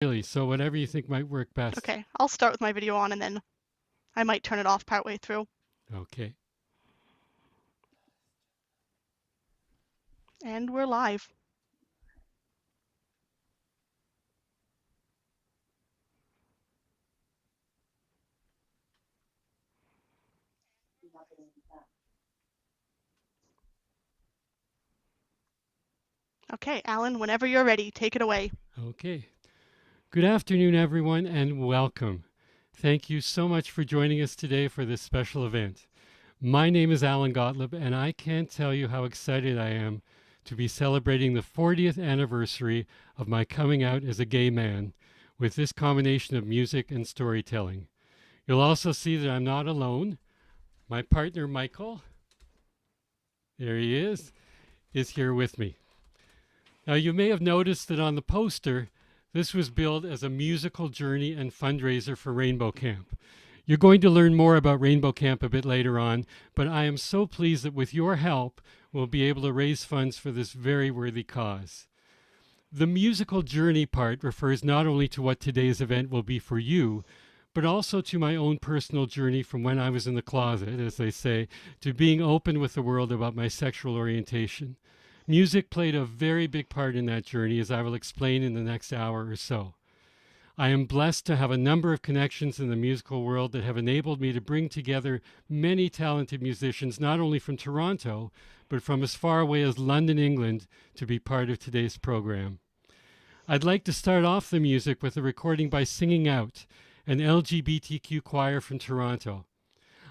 Really, so whatever you think might work best. Okay, I'll start with my video on and then I might turn it off partway through. Okay. And we're live. Okay, Alan, whenever you're ready, take it away. Okay. Good afternoon, everyone, and welcome. Thank you so much for joining us today for this special event. My name is Alan Gotlib, and I can't tell you how excited I am to be celebrating the 40th anniversary of my coming out as a gay man with this combination of music and storytelling. You'll also see that I'm not alone. My partner, Michael, there he is here with me. Now, you may have noticed that on the poster, this was billed as a musical journey and fundraiser for Rainbow Camp. You're going to learn more about Rainbow Camp a bit later on, but I am so pleased that with your help, we'll be able to raise funds for this very worthy cause. The musical journey part refers not only to what today's event will be for you, but also to my own personal journey from when I was in the closet, as they say, to being open with the world about my sexual orientation. Music played a very big part in that journey, as I will explain in the next hour or so. I am blessed to have a number of connections in the musical world that have enabled me to bring together many talented musicians, not only from Toronto, but from as far away as London, England, to be part of today's program. I'd like to start off the music with a recording by Singing Out, an LGBTQ choir from Toronto.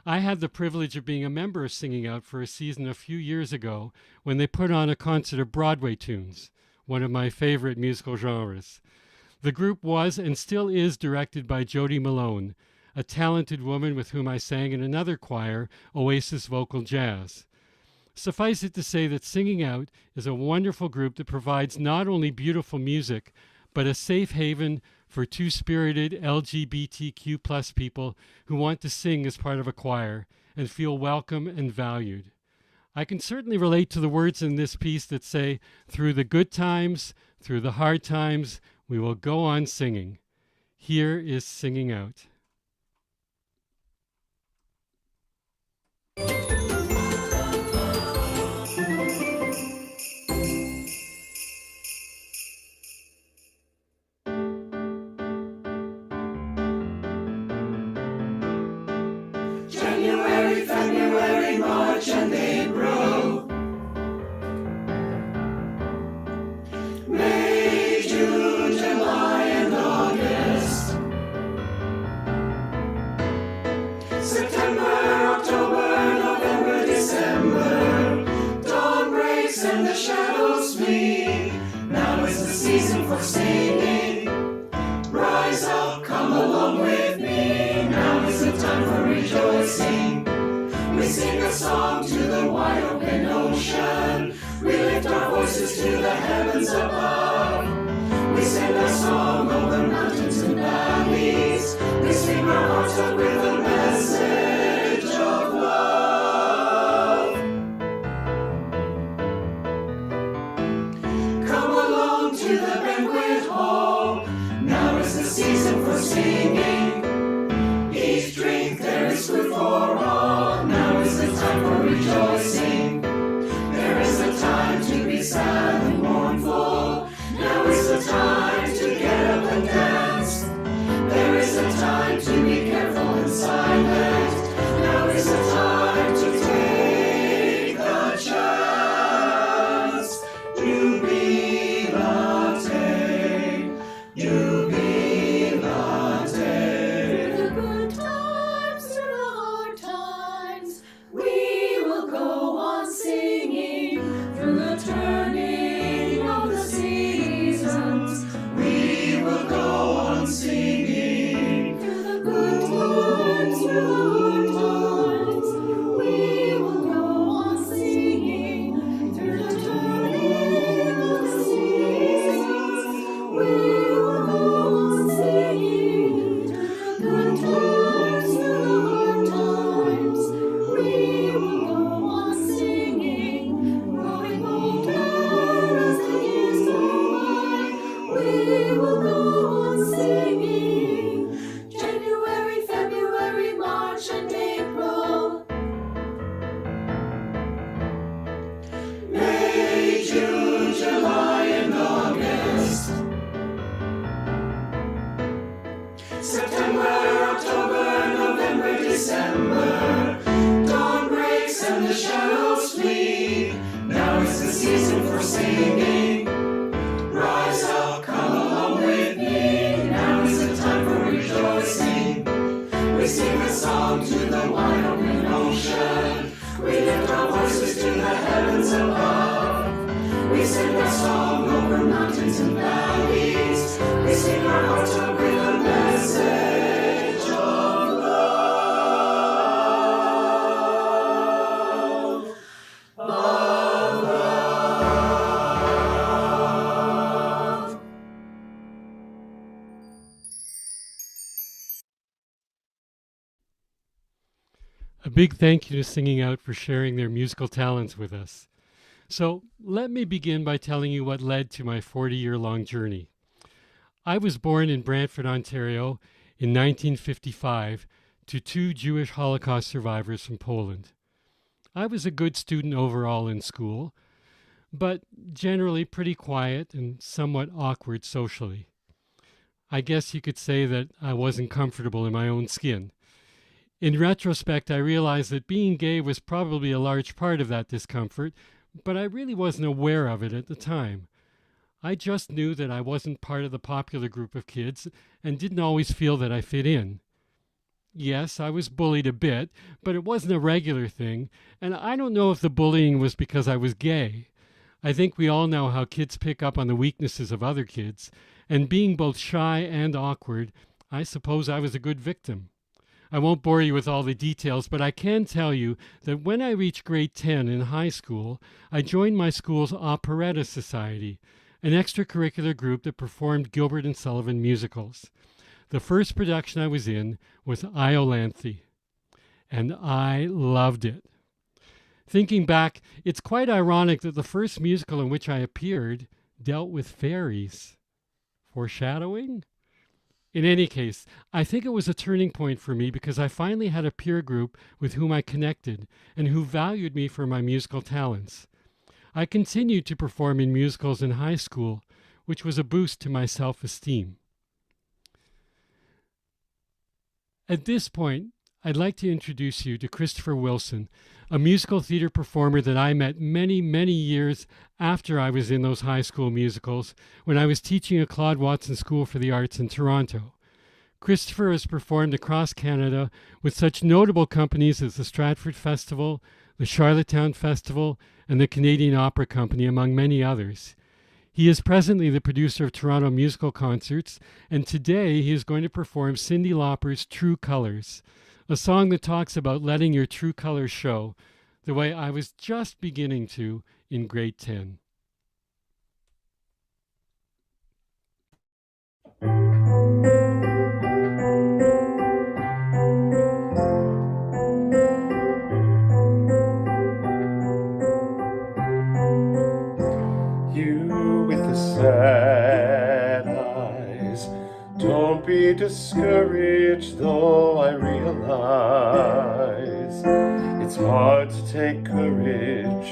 I had the privilege of being a member of Singing Out for a season a few years ago when they put on a concert of Broadway tunes, one of my favorite musical genres. The group was and still is directed by Jody Malone, a talented woman with whom I sang in another choir, Oasis Vocal Jazz. Suffice it to say that Singing Out is a wonderful group that provides not only beautiful music, but a safe haven for two-spirited LGBTQ plus people who want to sing as part of a choir and feel welcome and valued. I can certainly relate to the words in this piece that say, "Through the good times, through the hard times, we will go on singing." Here is Singing Out. January, February, March, and April. May, June, July, and August. September, October, November, December. Dawn breaks and the shadows flee. Now is the season for singing. Rise up, come along with me. Now is the time for rejoicing. We sing a song to the wide open ocean. We lift our voices to the heavens above. We sing a song over mountains and valleys. We sing our hearts up with a message of love. Come along to the banquet hall. Now is the season for singing. Each drink there is food for all. Now is the time for rejoicing. There is a time to be sad and mournful. Now is the time to get up September, October, November, December. Dawn breaks and the shadows flee. Now is the season for singing. Rise up, come along with me. Now is the time for rejoicing. We sing a song to the wide open ocean. We lift our voices to the heavens above. We sing a song over mountains and valleys. We sing our hearts up with a message of love. Of love. A big thank you to Singing Out for sharing their musical talents with us. So let me begin by telling you what led to my 40-year-long journey. I was born in Brantford, Ontario in 1955 to two Jewish Holocaust survivors from Poland. I was a good student overall in school, but generally pretty quiet and somewhat awkward socially. I guess you could say that I wasn't comfortable in my own skin. In retrospect, I realized that being gay was probably a large part of that discomfort, but I really wasn't aware of it at the time. I just knew that I wasn't part of the popular group of kids and didn't always feel that I fit in. Yes, I was bullied a bit, but it wasn't a regular thing, and I don't know if the bullying was because I was gay. I think we all know how kids pick up on the weaknesses of other kids, and being both shy and awkward, I suppose I was a good victim. I won't bore you with all the details, but I can tell you that when I reached grade 10 in high school, I joined my school's Operetta Society, an extracurricular group that performed Gilbert and Sullivan musicals. The first production I was in was Iolanthe, and I loved it. Thinking back, it's quite ironic that the first musical in which I appeared dealt with fairies. Foreshadowing? In any case, I think it was a turning point for me because I finally had a peer group with whom I connected and who valued me for my musical talents. I continued to perform in musicals in high school, which was a boost to my self-esteem. At this point, I'd like to introduce you to Christopher Wilson, a musical theater performer that I met many, many years after I was in those high school musicals when I was teaching at Claude Watson School for the Arts in Toronto. Christopher has performed across Canada with such notable companies as the Stratford Festival, the Charlottetown Festival, and the Canadian Opera Company, among many others. He is presently the producer of Toronto musical concerts, and today he is going to perform Cyndi Lauper's True Colors, a song that talks about letting your true colors show, the way I was just beginning to in grade 10. You with the sad eyes, don't be discouraged, though I realize it's hard to take courage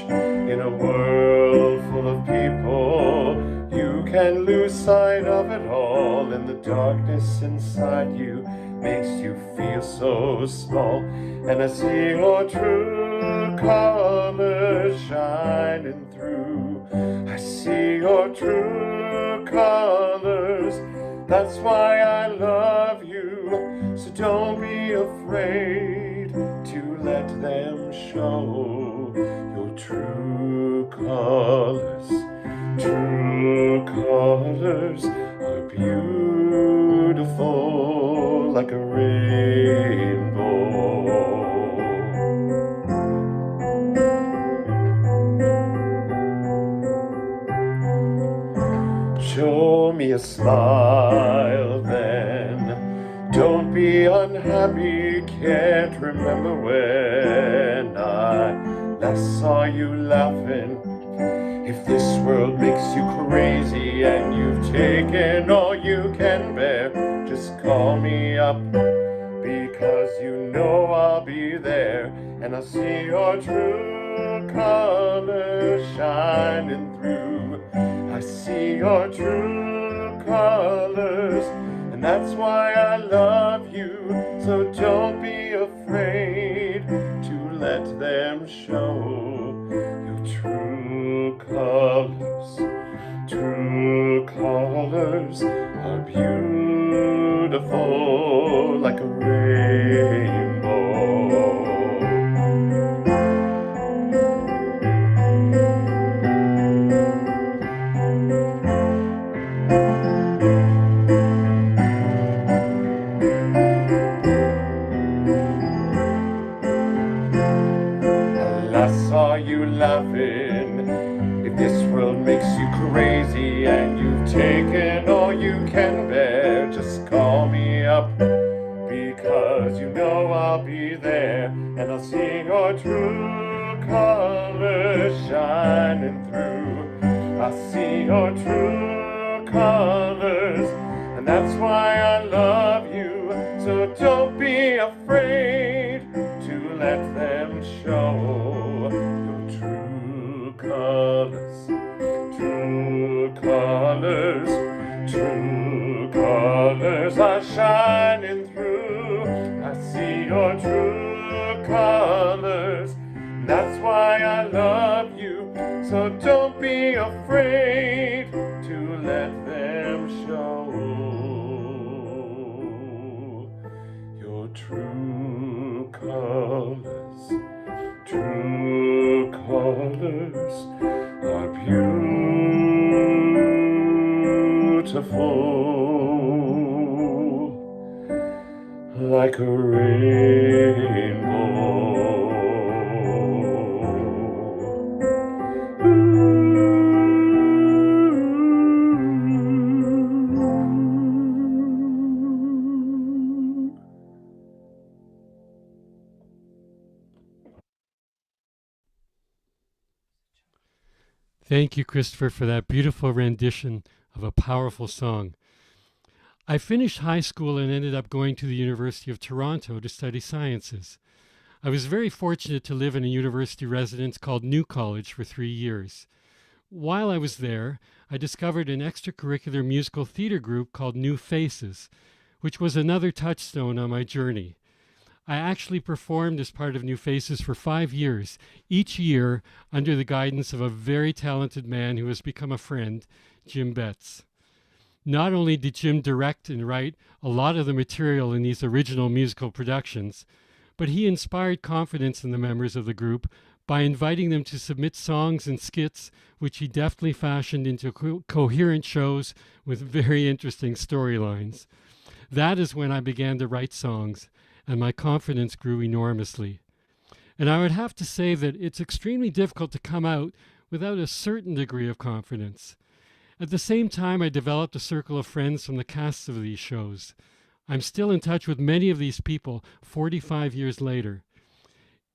in a world full of people. You can lose sight of it all, and the darkness inside you makes you feel so small. And I see your true colors shining through. I see your true colors. That's why I love you. So don't be afraid to let them show your true colors. True colors are beautiful like a rainbow. Show me a smile then. Don't be unhappy, can't remember when I last saw you laughing. If this world makes you crazy and you've taken all you can bear, just call me up, because you know I'll be there. And I see your true colors shining through. I see your true colors, and that's why I love So don't be afraid to let them show your true colors. True colors are beautiful like a rainbow. I saw you laughing. If this world makes you crazy and you've taken all you can bear, just call me up, because you know I'll be there, and I'll see your true colors shining through. I'll see your true colors, and that's why I love you. So don't be afraid to let them show your true colors. True colors, true colors are shining through. I see your true colors, that's why I love you. So don't be afraid to let them show your true colors. True colors are beautiful like a rainbow. Thank you, Christopher, for that beautiful rendition of a powerful song. I finished high school and ended up going to the University of Toronto to study sciences. I was very fortunate to live in a university residence called New College for 3 years. While I was there, I discovered an extracurricular musical theater group called New Faces, which was another touchstone on my journey. I actually performed as part of New Faces for 5 years, each year under the guidance of a very talented man who has become a friend, Jim Betts. Not only did Jim direct and write a lot of the material in these original musical productions, but he inspired confidence in the members of the group by inviting them to submit songs and skits, which he deftly fashioned into coherent shows with very interesting storylines. That is when I began to write songs, and my confidence grew enormously. And I would have to say that it's extremely difficult to come out without a certain degree of confidence. At the same time, I developed a circle of friends from the casts of these shows. I'm still in touch with many of these people 45 years later.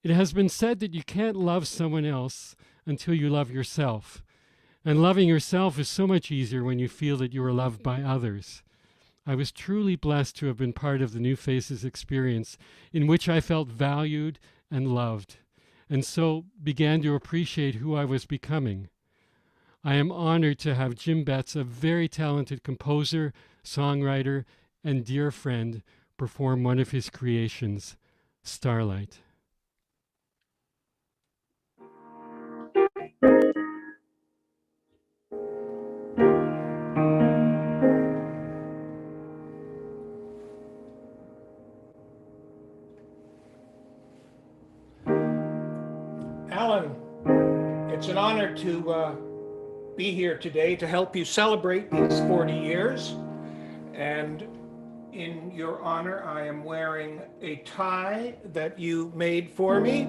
It has been said that you can't love someone else until you love yourself. And loving yourself is so much easier when you feel that you are loved by others. I was truly blessed to have been part of the New Faces experience, in which I felt valued and loved, and so began to appreciate who I was becoming. I am honored to have Jim Betts, a very talented composer, songwriter, and dear friend, perform one of his creations, Starlight. Alan, it's an honor to be here today to help you celebrate these 40 years. And in your honor, I am wearing a tie that you made for me.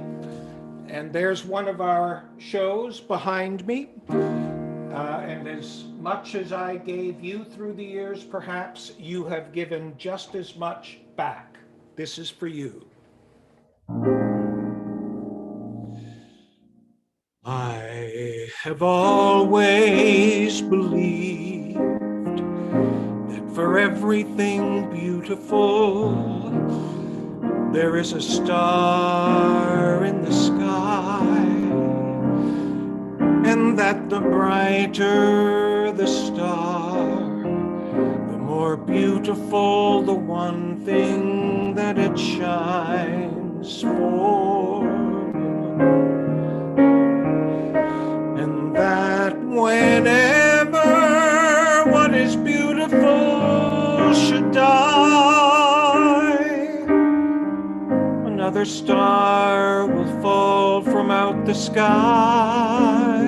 And there's one of our shows behind me. And as much as I gave you through the years, perhaps you have given just as much back. This is for you. I have always believed that for everything beautiful, there is a star in the sky, and that the brighter the star, the more more beautiful the one thing that it shines for. And that whenever what is beautiful should die, another star will fall from out the sky.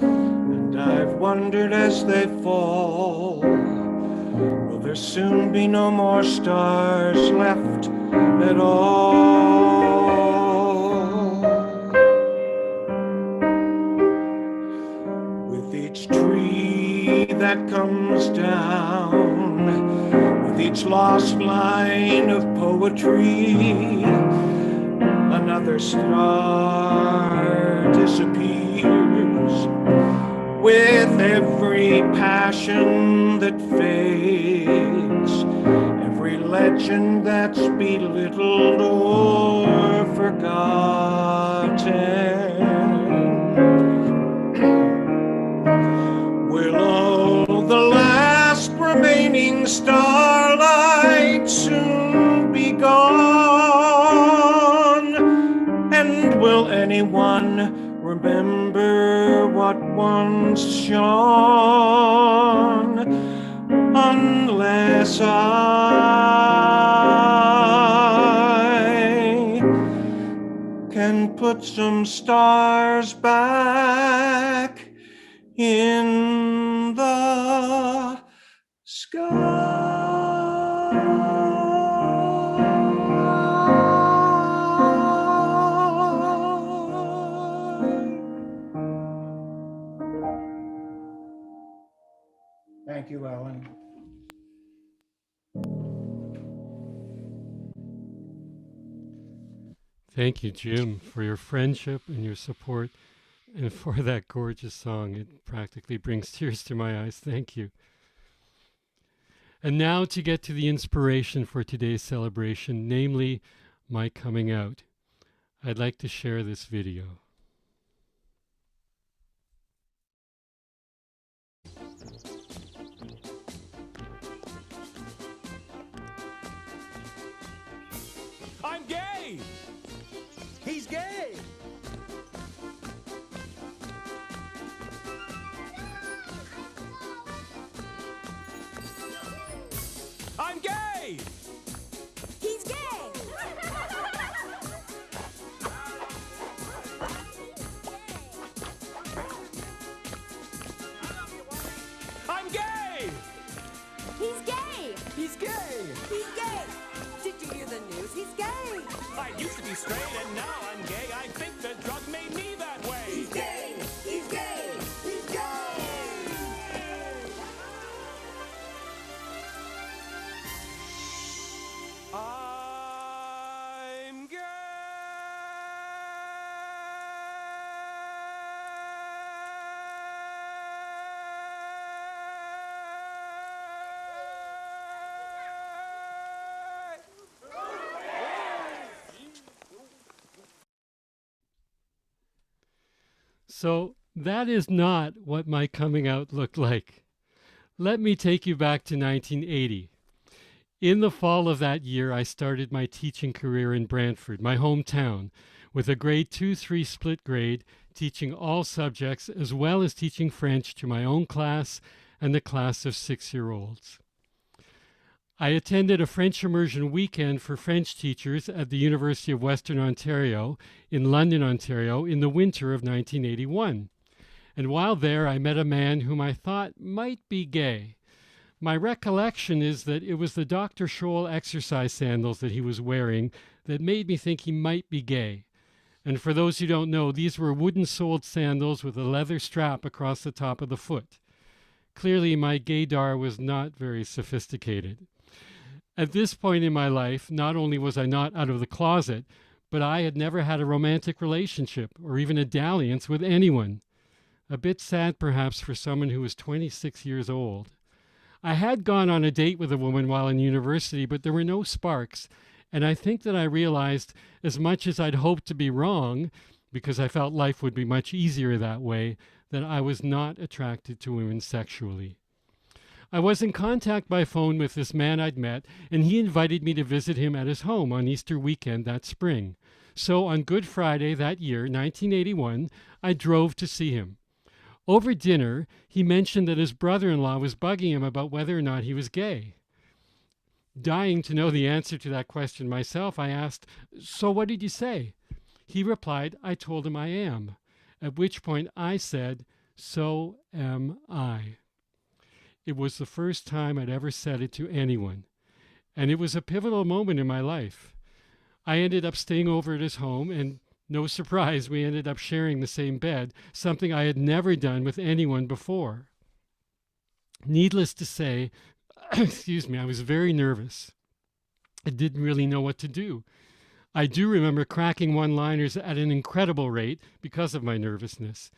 And I've wondered as they fall, will there soon be no more stars left at all? With each tree that comes down, with each lost line of poetry, another star disappears. With every passion that fades, every legend that's belittled or forgotten, will all the last remaining starlight soon be gone? And will anyone remember what once shone, unless I can put some stars back in the sky? Thank you, Alan. Thank you, Jim, for your friendship and your support, and for that gorgeous song. It practically brings tears to my eyes. Thank you. And now to get to the inspiration for today's celebration, namely my coming out, I'd like to share this video. I'm gay! He's gay! I'm gay! He's gay! I'm gay! He's gay! He's gay! He's gay! Did you hear the news? He's gay! I used to be straight and now I'm gay. I think the drug made me that way. He's gay! He's gay! He's gay! I'm gay! So that is not what my coming out looked like. Let me take you back to 1980. In the fall of that year, I started my teaching career in Brantford, my hometown, with a grade 2-3 split grade, teaching all subjects as well as teaching French to my own class and the class of 6-year-olds. I attended a French immersion weekend for French teachers at the University of Western Ontario in London, Ontario, in the winter of 1981. And while there, I met a man whom I thought might be gay. My recollection is that it was the Dr. Scholl exercise sandals that he was wearing that made me think he might be gay. And for those who don't know, these were wooden-soled sandals with a leather strap across the top of the foot. Clearly, my gaydar was not very sophisticated. At this point in my life, not only was I not out of the closet, but I had never had a romantic relationship or even a dalliance with anyone. A bit sad, perhaps, for someone who was 26 years old. I had gone on a date with a woman while in university, but there were no sparks, and I think that I realized, as much as I'd hoped to be wrong, because I felt life would be much easier that way, that I was not attracted to women sexually. I was in contact by phone with this man I'd met, and he invited me to visit him at his home on Easter weekend that spring. So on Good Friday that year, 1981, I drove to see him. Over dinner, he mentioned that his brother-in-law was bugging him about whether or not he was gay. Dying to know the answer to that question myself, I asked, "So what did you say?" He replied, "I told him I am." At which point I said, "So am I." It was the first time I'd ever said it to anyone, and it was a pivotal moment in my life. I ended up staying over at his home, and no surprise, we ended up sharing the same bed, something I had never done with anyone before. Needless to say, excuse me, I was very nervous. I didn't really know what to do. I do remember cracking one-liners at an incredible rate because of my nervousness.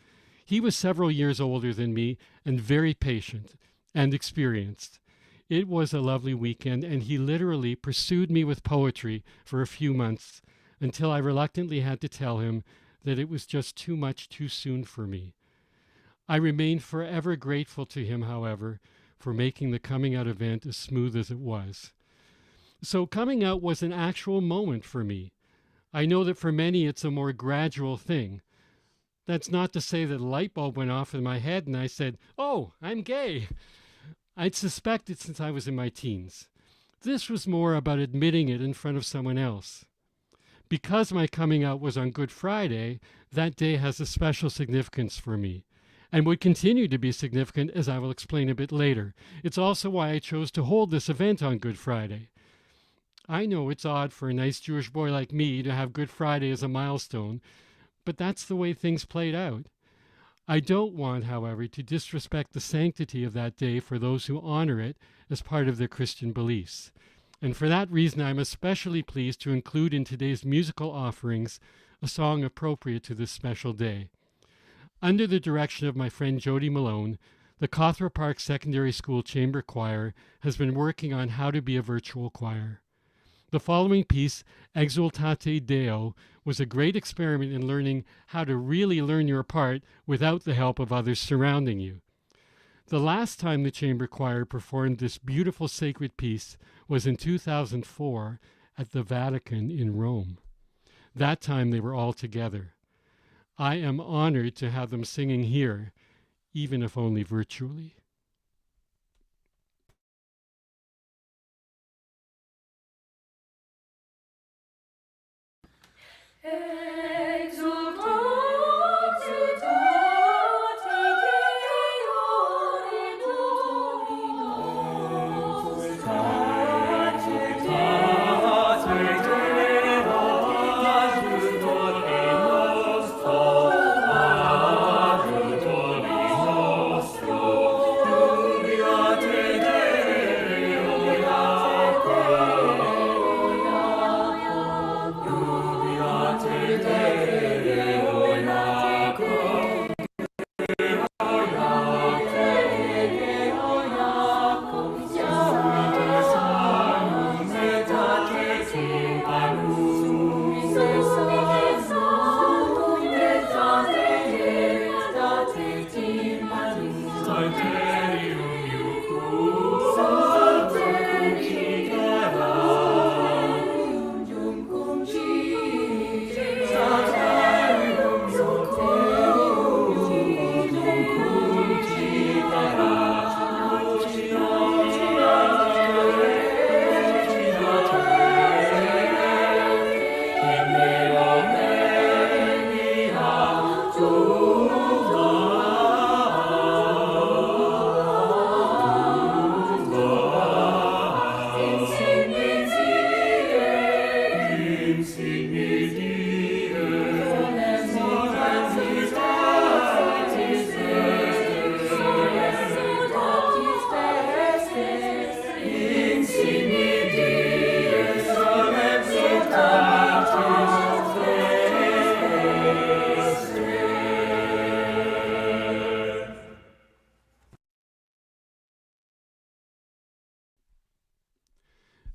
He was several years older than me and very patient and experienced. It was a lovely weekend, and he literally pursued me with poetry for a few months until I reluctantly had to tell him that it was just too much too soon for me. I remain forever grateful to him, however, for making the coming out event as smooth as it was. So coming out was an actual moment for me. I know that for many it's a more gradual thing. That's not to say that a light bulb went off in my head and I said, "Oh, I'm gay." I'd suspected since I was in my teens. This was more about admitting it in front of someone else. Because my coming out was on Good Friday, that day has a special significance for me, and would continue to be significant, as I will explain a bit later. It's also why I chose to hold this event on Good Friday. I know it's odd for a nice Jewish boy like me to have Good Friday as a milestone, but that's the way things played out. I don't want, however, to disrespect the sanctity of that day for those who honor it as part of their Christian beliefs. And for that reason, I'm especially pleased to include in today's musical offerings a song appropriate to this special day. Under the direction of my friend Jody Malone, the Cawthra Park Secondary School Chamber Choir has been working on how to be a virtual choir. The following piece, Exultate Deo, was a great experiment in learning how to really learn your part without the help of others surrounding you. The last time the chamber choir performed this beautiful sacred piece was in 2004 at the Vatican in Rome. That time they were all together. I am honored to have them singing here, even if only virtually.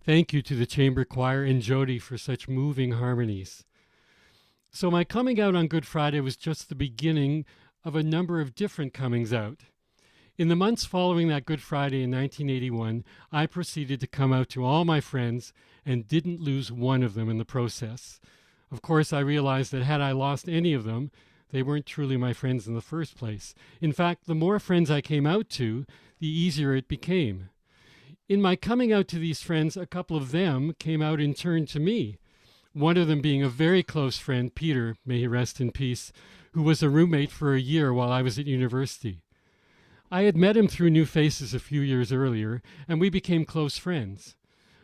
Thank you to the chamber choir and Jody for such moving harmonies. So my coming out on Good Friday was just the beginning of a number of different comings out. In the months following that Good Friday in 1981, I proceeded to come out to all my friends and didn't lose one of them in the process. Of course, I realized that had I lost any of them, they weren't truly my friends in the first place. In fact, the more friends I came out to, the easier it became. In my coming out to these friends, a couple of them came out in turn to me. One of them being a very close friend, Peter, may he rest in peace, who was a roommate for a year while I was at university. I had met him through New Faces a few years earlier, and we became close friends.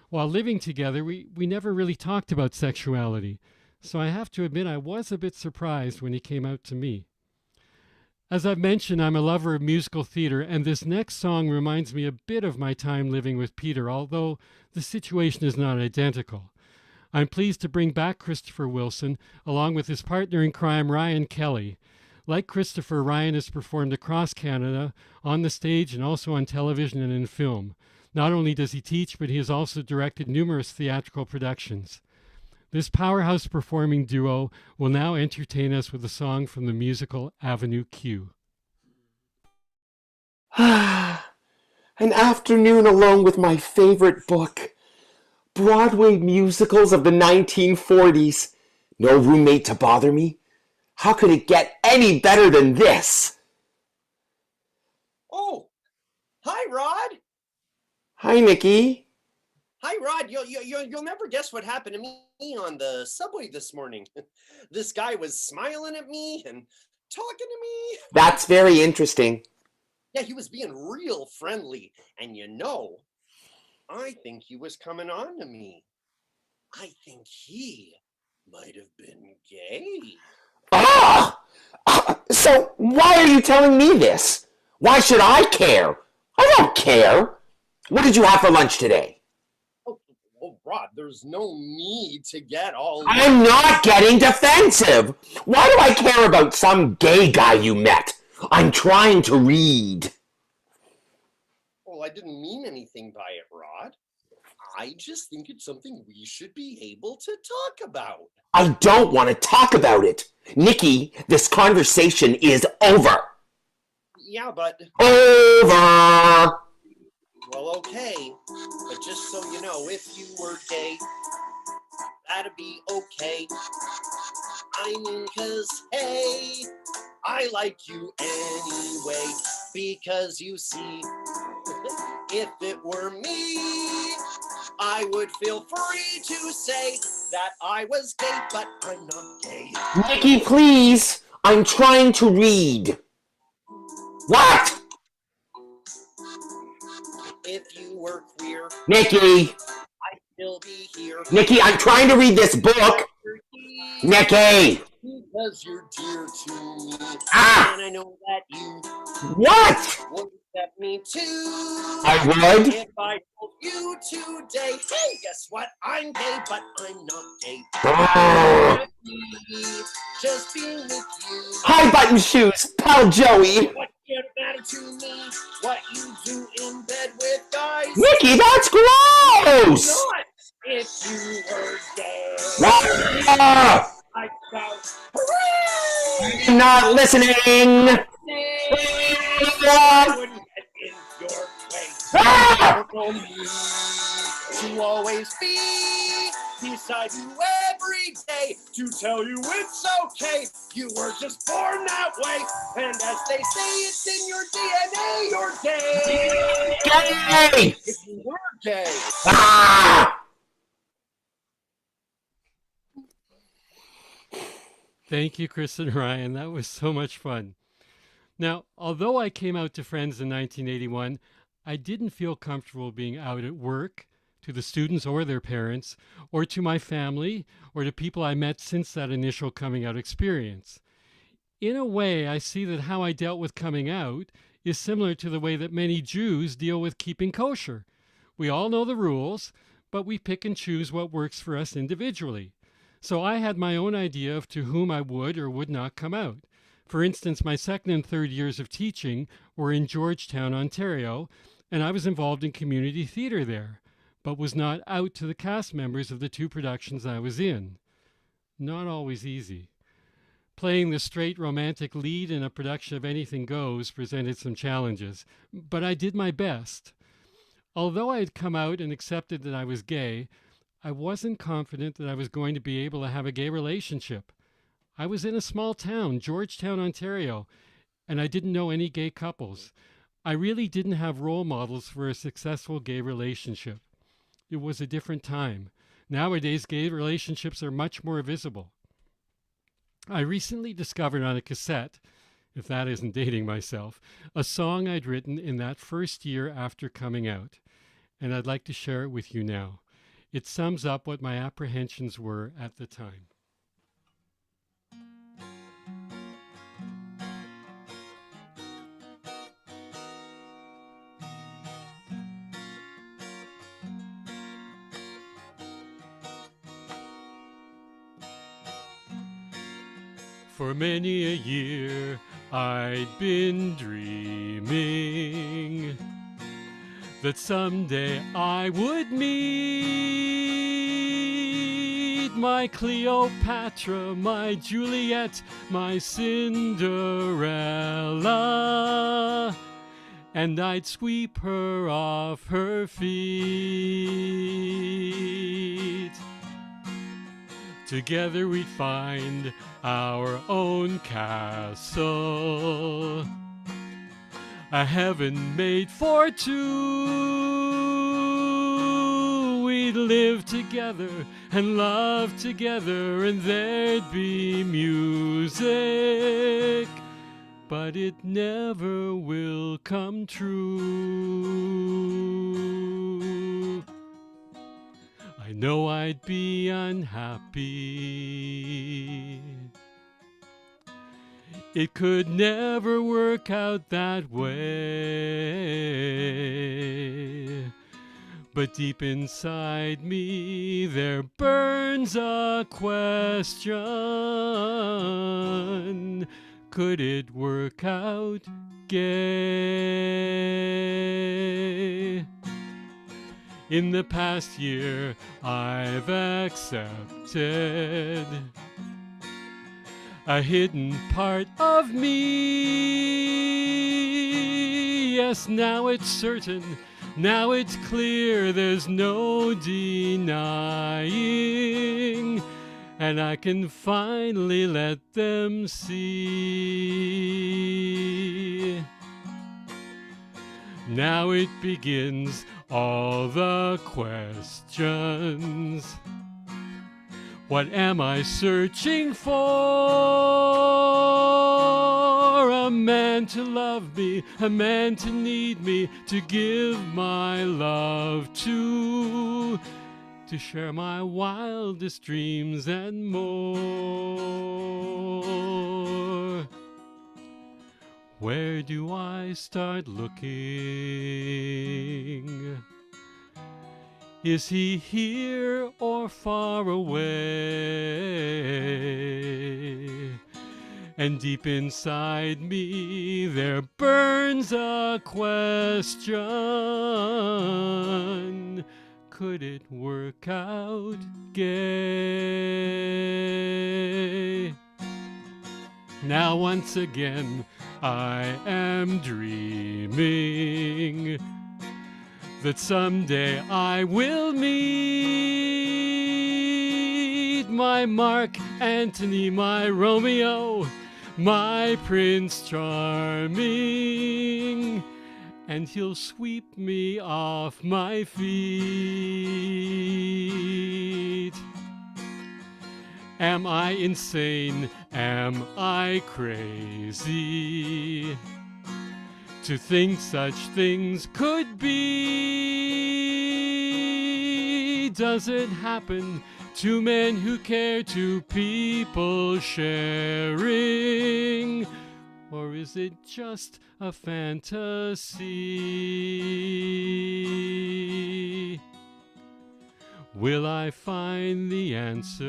While living together, we never really talked about sexuality, so I have to admit I was a bit surprised when he came out to me. As I've mentioned, I'm a lover of musical theater, and this next song reminds me a bit of my time living with Peter, although the situation is not identical. I'm pleased to bring back Christopher Wilson, along with his partner in crime, Ryan Kelly. Like Christopher, Ryan has performed across Canada, on the stage and also on television and in film. Not only does he teach, but he has also directed numerous theatrical productions. This powerhouse performing duo will now entertain us with a song from the musical Avenue Q. An afternoon alone with my favorite book. Broadway musicals of the 1940s. No roommate to bother me. How could it get any better than this? Oh, hi, Rod. Hi, Nikki. Hi, Rod. You'll never guess what happened to me on the subway this morning. This guy was smiling at me and talking to me. That's very interesting. Yeah, he was being real friendly. And I think he was coming on to me. I think he might have been gay. So why are you telling me this? Why should I care? I don't care. What did you have for lunch today? Oh, Rod, there's no need to get all... I'm not getting defensive. Why do I care about some gay guy you met? I'm trying to read. Well, I didn't mean anything by it, Rod. I just think it's something we should be able to talk about. I don't want to talk about it. Nikki, this conversation is over. Yeah, but... Over! Well, okay. But just so you know, if you were gay, that'd be okay. I mean, 'cause, hey, I like you anyway. Because you see, if it were me, I would feel free to say that I was gay, but I'm not gay. Nikki, please. I'm trying to read. What? If you were queer, Nikki. I'd still be here. Nikki, I'm trying to read this book. Nikki. Because you're dear to me. Ah. And I know that you What? would accept me too. I would? If I told you today, hey, guess what? I'm gay, but I'm not gay. Just being with you. High button shoes, pal Joey. What can't matter to me? What you do in bed with guys? Nikki, that's gross! Not if you were gay. Ah! I shout, hooray! I'm not listening. I wouldn't get in your way. Ah! For me to always be beside you every day, to tell you it's okay. You were just born that way, and as they say, it's in your DNA. You're gay. Gay! If you were gay. Ah! Thank you, Chris and Ryan. That was so much fun. Now, although I came out to friends in 1981, I didn't feel comfortable being out at work, to the students or their parents, or to my family, or to people I met since that initial coming out experience. In a way, I see that how I dealt with coming out is similar to the way that many Jews deal with keeping kosher. We all know the rules, but we pick and choose what works for us individually. So I had my own idea of to whom I would or would not come out. For instance, my second and third years of teaching were in Georgetown, Ontario, and I was involved in community theater there, but was not out to the cast members of the two productions I was in. Not always easy. Playing the straight romantic lead in a production of Anything Goes presented some challenges, but I did my best. Although I had come out and accepted that I was gay, I wasn't confident that I was going to be able to have a gay relationship. I was in a small town, Georgetown, Ontario, and I didn't know any gay couples. I really didn't have role models for a successful gay relationship. It was a different time. Nowadays, gay relationships are much more visible. I recently discovered on a cassette, if that isn't dating myself, a song I'd written in that first year after coming out, and I'd like to share it with you now. It sums up what my apprehensions were at the time. For many a year I'd been dreaming that someday I would meet my Cleopatra, my Juliet, my Cinderella, and I'd sweep her off her feet. Together we'd find our own castle, a heaven made for two. We'd live together and love together, and there'd be music, but it never will come true. I know I'd be unhappy. It could never work out that way. But deep inside me there burns a question. Could it work out gay? In the past year I've accepted a hidden part of me. Yes, now it's certain, now it's clear, there's no denying, and I can finally let them see. Now it begins, all the questions. What am I searching for? A man to love me, a man to need me, to give my love to share my wildest dreams and more. Where do I start looking? Is he here or far away? And deep inside me there burns a question. Could it work out gay? Now once again I am dreaming that someday I will meet my Mark Antony, my Romeo, my Prince Charming, and he'll sweep me off my feet. Am I insane? Am I crazy to think such things could be? Does it happen to men who care, to people sharing? Or is it just a fantasy? Will I find the answers?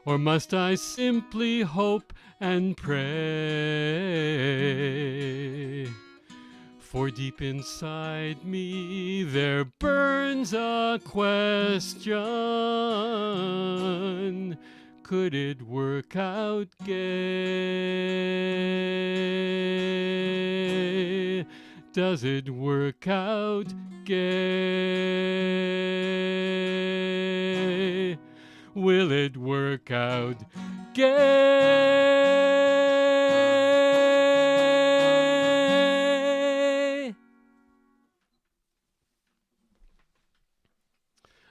Or must I simply hope and pray For deep inside me there burns a question. Could it work out gay? Does it work out gay? Will it work out gay?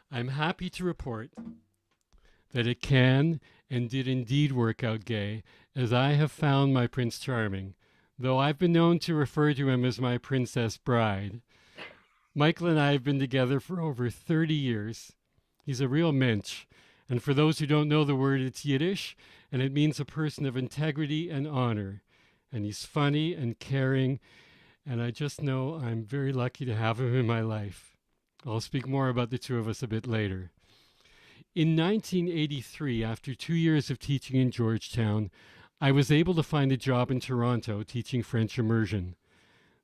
I'm happy to report that it can and did indeed work out gay, as I have found my Prince Charming, though I've been known to refer to him as my Princess Bride. Michael and I have been together for over 30 years. He's a real mensch, and for those who don't know the word, it's Yiddish, and it means a person of integrity and honor. And he's funny and caring, and I just know I'm very lucky to have him in my life. I'll speak more about the two of us a bit later. In 1983, after 2 years of teaching in Georgetown, I was able to find a job in Toronto teaching French immersion.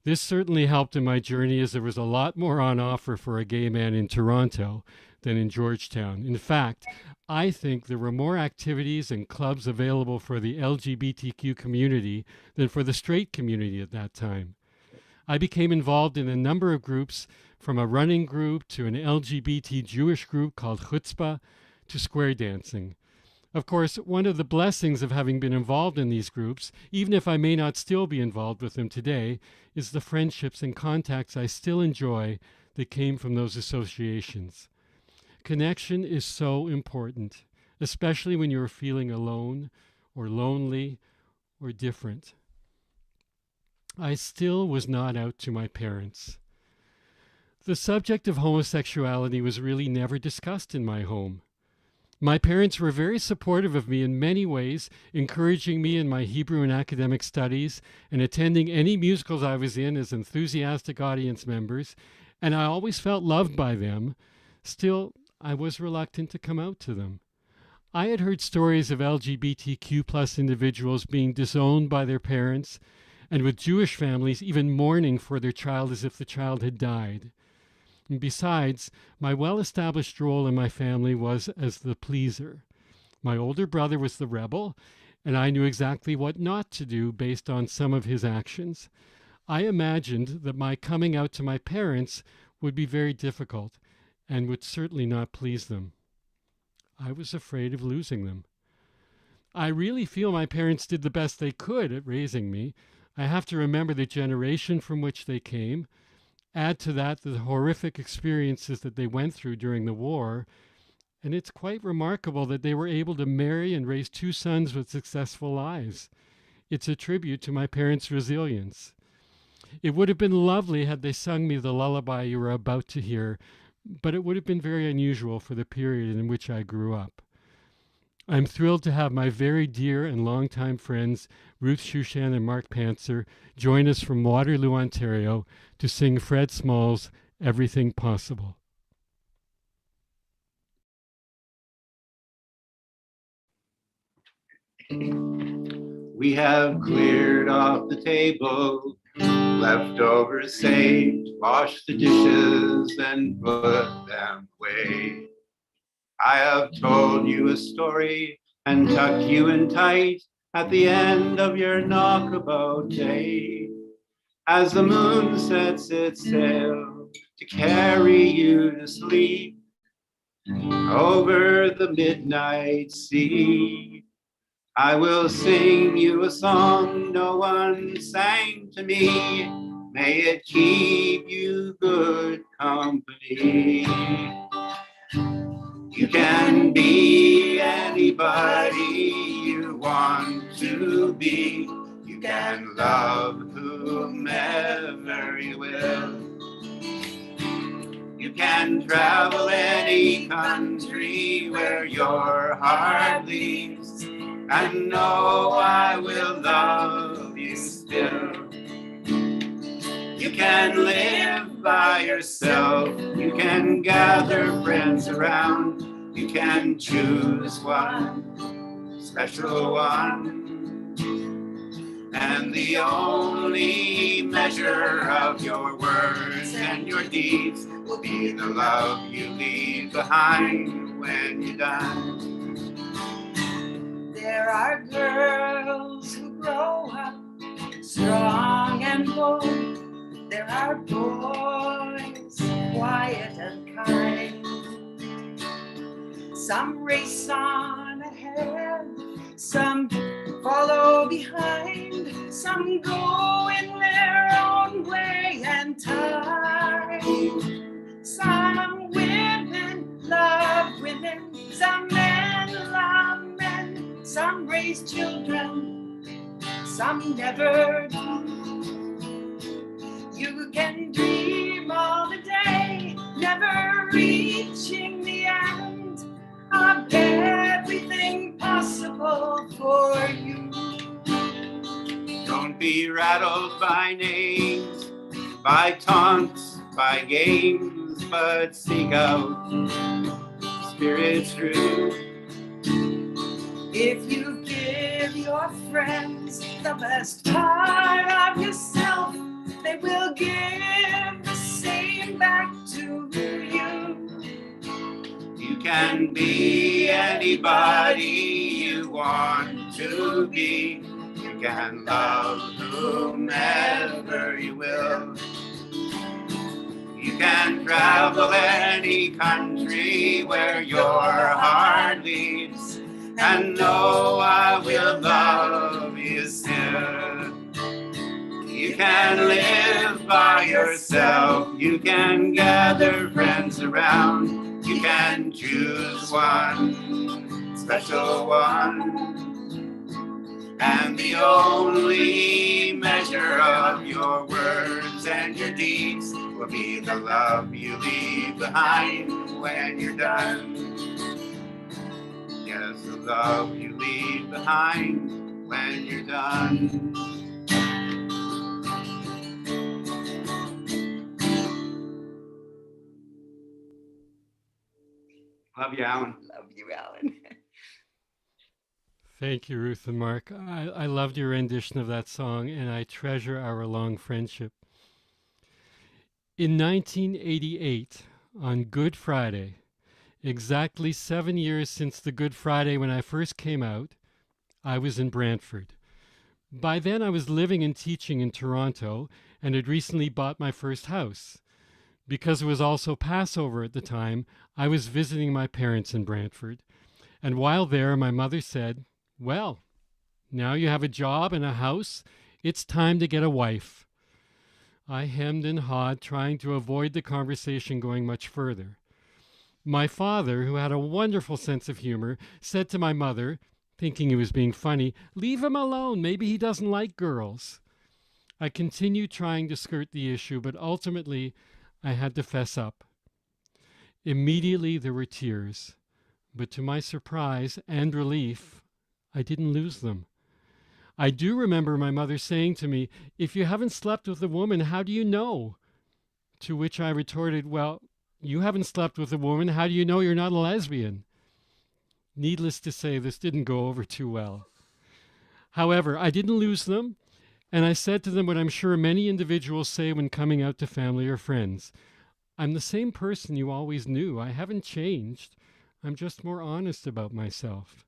This certainly helped in my journey, as there was a lot more on offer for a gay man in Toronto than in Georgetown. In fact, I think there were more activities and clubs available for the LGBTQ community than for the straight community at that time. I became involved in a number of groups, from a running group to an LGBT Jewish group called Chutzpah to square dancing. Of course, one of the blessings of having been involved in these groups, even if I may not still be involved with them today, is the friendships and contacts I still enjoy that came from those associations. Connection is so important, especially when you're feeling alone or lonely or different. I still was not out to my parents. The subject of homosexuality was really never discussed in my home. My parents were very supportive of me in many ways, encouraging me in my Hebrew and academic studies and attending any musicals I was in as enthusiastic audience members, and I always felt loved by them. Still, I was reluctant to come out to them. I had heard stories of LGBTQ+ individuals being disowned by their parents, and with Jewish families even mourning for their child as if the child had died. And besides, my well-established role in my family was as the pleaser. My older brother was the rebel, and I knew exactly what not to do based on some of his actions. I imagined that my coming out to my parents would be very difficult and would certainly not please them. I was afraid of losing them. I really feel my parents did the best they could at raising me. I have to remember the generation from which they came. Add to that the horrific experiences that they went through during the war, and it's quite remarkable that they were able to marry and raise 2 sons with successful lives. It's a tribute to my parents' resilience. It would have been lovely had they sung me the lullaby you are about to hear, but it would have been very unusual for the period in which I grew up. I'm thrilled to have my very dear and longtime friends, Ruth Shushan and Mark Pantzer, join us from Waterloo, Ontario, to sing Fred Small's Everything Possible. We have cleared off the table, leftovers saved, washed the dishes and put them away. I have told you a story and tucked you in tight at the end of your knockabout day. As the moon sets its sail to carry you to sleep over the midnight sea, I will sing you a song no one sang to me. May it keep you good company. You can be anybody you want to be. You can love whomever you will. You can travel any country where your heart leads, and know I will love you still. You can live by yourself, you can gather friends around, you can choose one special one. And the only measure of your words and your deeds will be the love you leave behind when you're done. There are girls who grow up strong and bold. There are boys quiet and kind. Some race on ahead, some follow behind, some go in their own way and time. Some women love women, some men love men, some raise children, some never do. You can dream all the day, never reaching the end of everything possible for you. Don't be rattled by names, by taunts, by games, but seek out spirit's truth. If you give your friends the best part of yourself, they will give the same back to you. You can be anybody you want to be. You can love whomever you will. You can travel any country where your heart leads, and know I will love you still. You can live by yourself, you can gather friends around, you can choose one special one. And the only measure of your words and your deeds will be the love you leave behind when you're done. Yes, the love you leave behind when you're done. Love you, Alan. Love you, Alan. Thank you, Ruth and Mark. I loved your rendition of that song, and I treasure our long friendship. In 1988, on Good Friday, exactly 7 years since the Good Friday when I first came out, I was in Brantford. By then, I was living and teaching in Toronto and had recently bought my first house. Because it was also Passover at the time, I was visiting my parents in Brantford. And while there, my mother said, "Well, now you have a job and a house, it's time to get a wife." I hemmed and hawed, trying to avoid the conversation going much further. My father, who had a wonderful sense of humor, said to my mother, thinking he was being funny, "Leave him alone, maybe he doesn't like girls." I continued trying to skirt the issue, but ultimately I had to fess up. Immediately there were tears, but to my surprise and relief, I didn't lose them. I do remember my mother saying to me, "If you haven't slept with a woman, how do you know?" To which I retorted, "Well, you haven't slept with a woman, how do you know you're not a lesbian?" Needless to say, this didn't go over too well. However, I didn't lose them, and I said to them what I'm sure many individuals say when coming out to family or friends. "I'm the same person you always knew. I haven't changed. I'm just more honest about myself."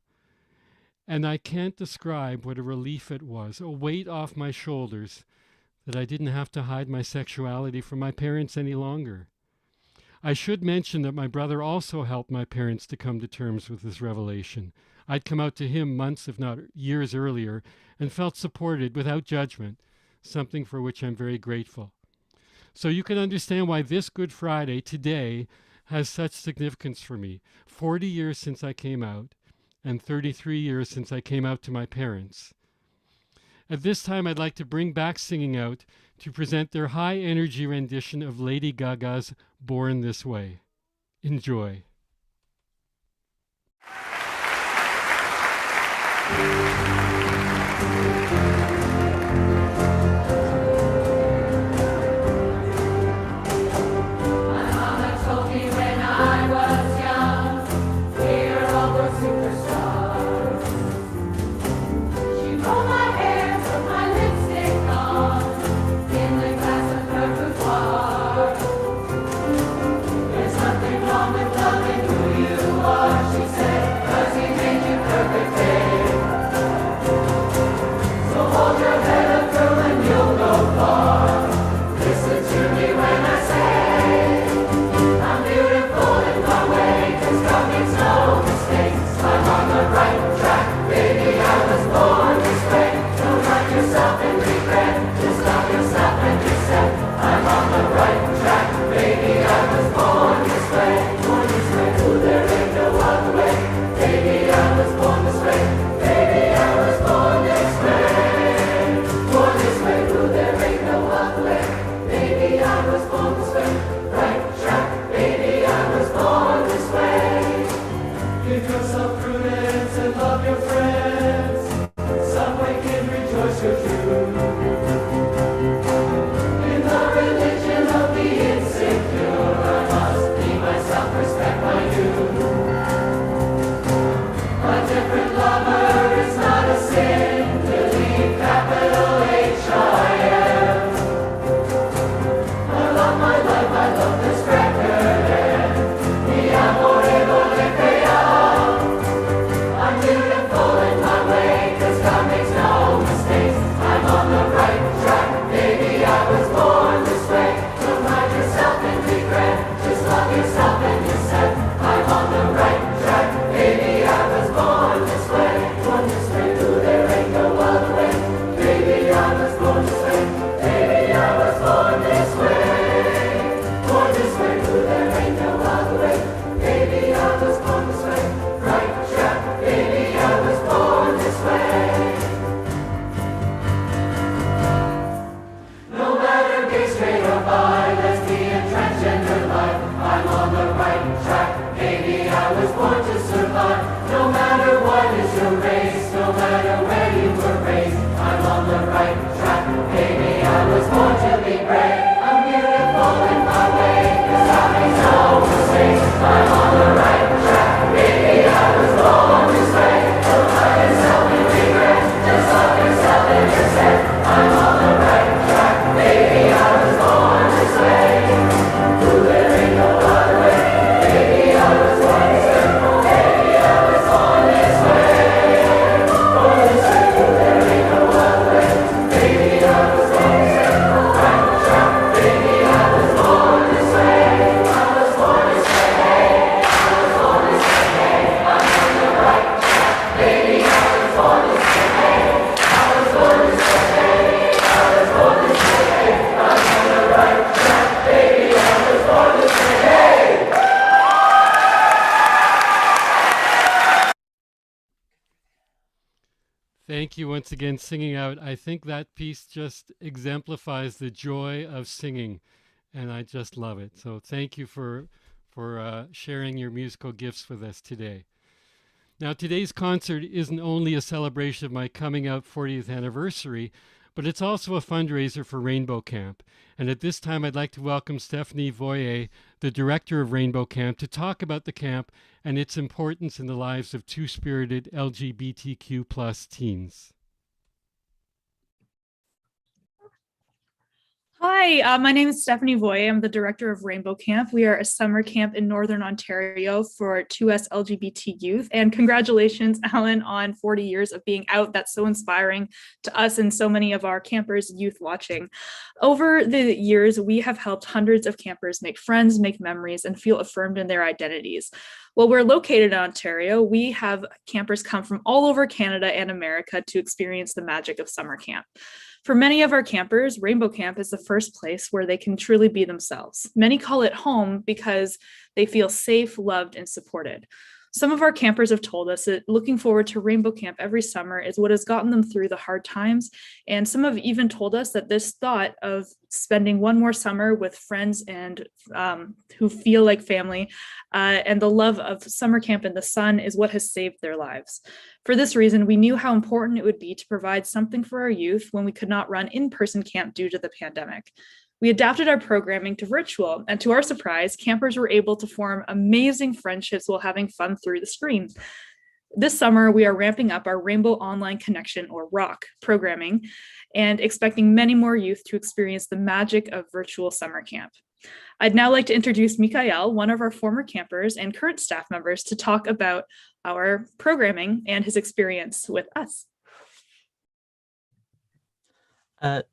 And I can't describe what a relief it was, a weight off my shoulders, that I didn't have to hide my sexuality from my parents any longer. I should mention that my brother also helped my parents to come to terms with this revelation. I'd come out to him months, if not years earlier, and felt supported without judgment, something for which I'm very grateful. So you can understand why this Good Friday, today, has such significance for me. 40 years since I came out, and 33 years since I came out to my parents. At this time, I'd like to bring back Singing Out to present their high-energy rendition of Lady Gaga's Born This Way. Enjoy. My hair from my lips. Thank you once again, Singing Out. I think that piece just exemplifies the joy of singing, and I just love it. So thank you for sharing your musical gifts with us today. Now, today's concert isn't only a celebration of my coming out 40th anniversary, but it's also a fundraiser for Rainbow Camp. And at this time, I'd like to welcome Stephanie Voyer, the director of Rainbow Camp, to talk about the camp and its importance in the lives of two-spirited LGBTQ plus teens. Hi, my name is Stephanie Voyer. I'm the director of Rainbow Camp. We are a summer camp in Northern Ontario for 2S LGBT youth. And congratulations, Alan, on 40 years of being out. That's so inspiring to us and so many of our campers, youth watching. Over the years, we have helped hundreds of campers make friends, make memories, and feel affirmed in their identities. While we're located in Ontario, we have campers come from all over Canada and America to experience the magic of summer camp. For many of our campers, Rainbow Camp is the first place where they can truly be themselves. Many call it home because they feel safe, loved, and supported. Some of our campers have told us that looking forward to Rainbow Camp every summer is what has gotten them through the hard times. And some have even told us that this thought of spending one more summer with friends and who feel like family and the love of summer camp in the sun is what has saved their lives. For this reason, we knew how important it would be to provide something for our youth when we could not run in-person camp due to the pandemic. We adapted our programming to virtual, and to our surprise, campers were able to form amazing friendships while having fun through the screen. This summer, we are ramping up our Rainbow Online Connection, or ROC, programming and expecting many more youth to experience the magic of virtual summer camp. I'd now like to introduce Mikael, one of our former campers and current staff members, to talk about our programming and his experience with us.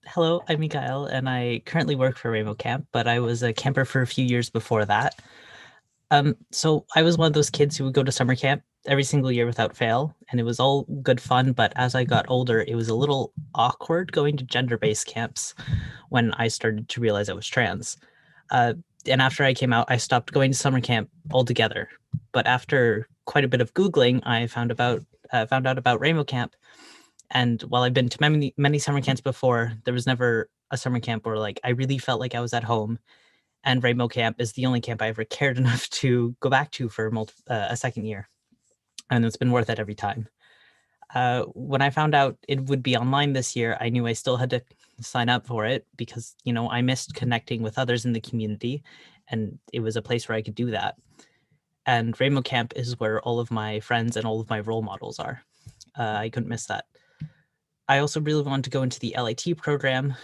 Hello, I'm Mikael, and I currently work for Rainbow Camp, but I was a camper for a few years before that. So I was one of those kids who would go to summer camp every single year without fail, and it was all good fun, but as I got older, it was a little awkward going to gender-based camps when I started to realize I was trans. And after I came out, I stopped going to summer camp altogether. But after quite a bit of Googling, I found out about Rainbow Camp. And while I've been to many summer camps before, there was never a summer camp where I really felt like I was at home. And Rainbow Camp is the only camp I ever cared enough to go back to for a second year. And it's been worth it every time. When I found out it would be online this year, I knew I still had to sign up for it because, I missed connecting with others in the community, and it was a place where I could do that. And Rainbow Camp is where all of my friends and all of my role models are. I couldn't miss that. I also really want to go into the LIT program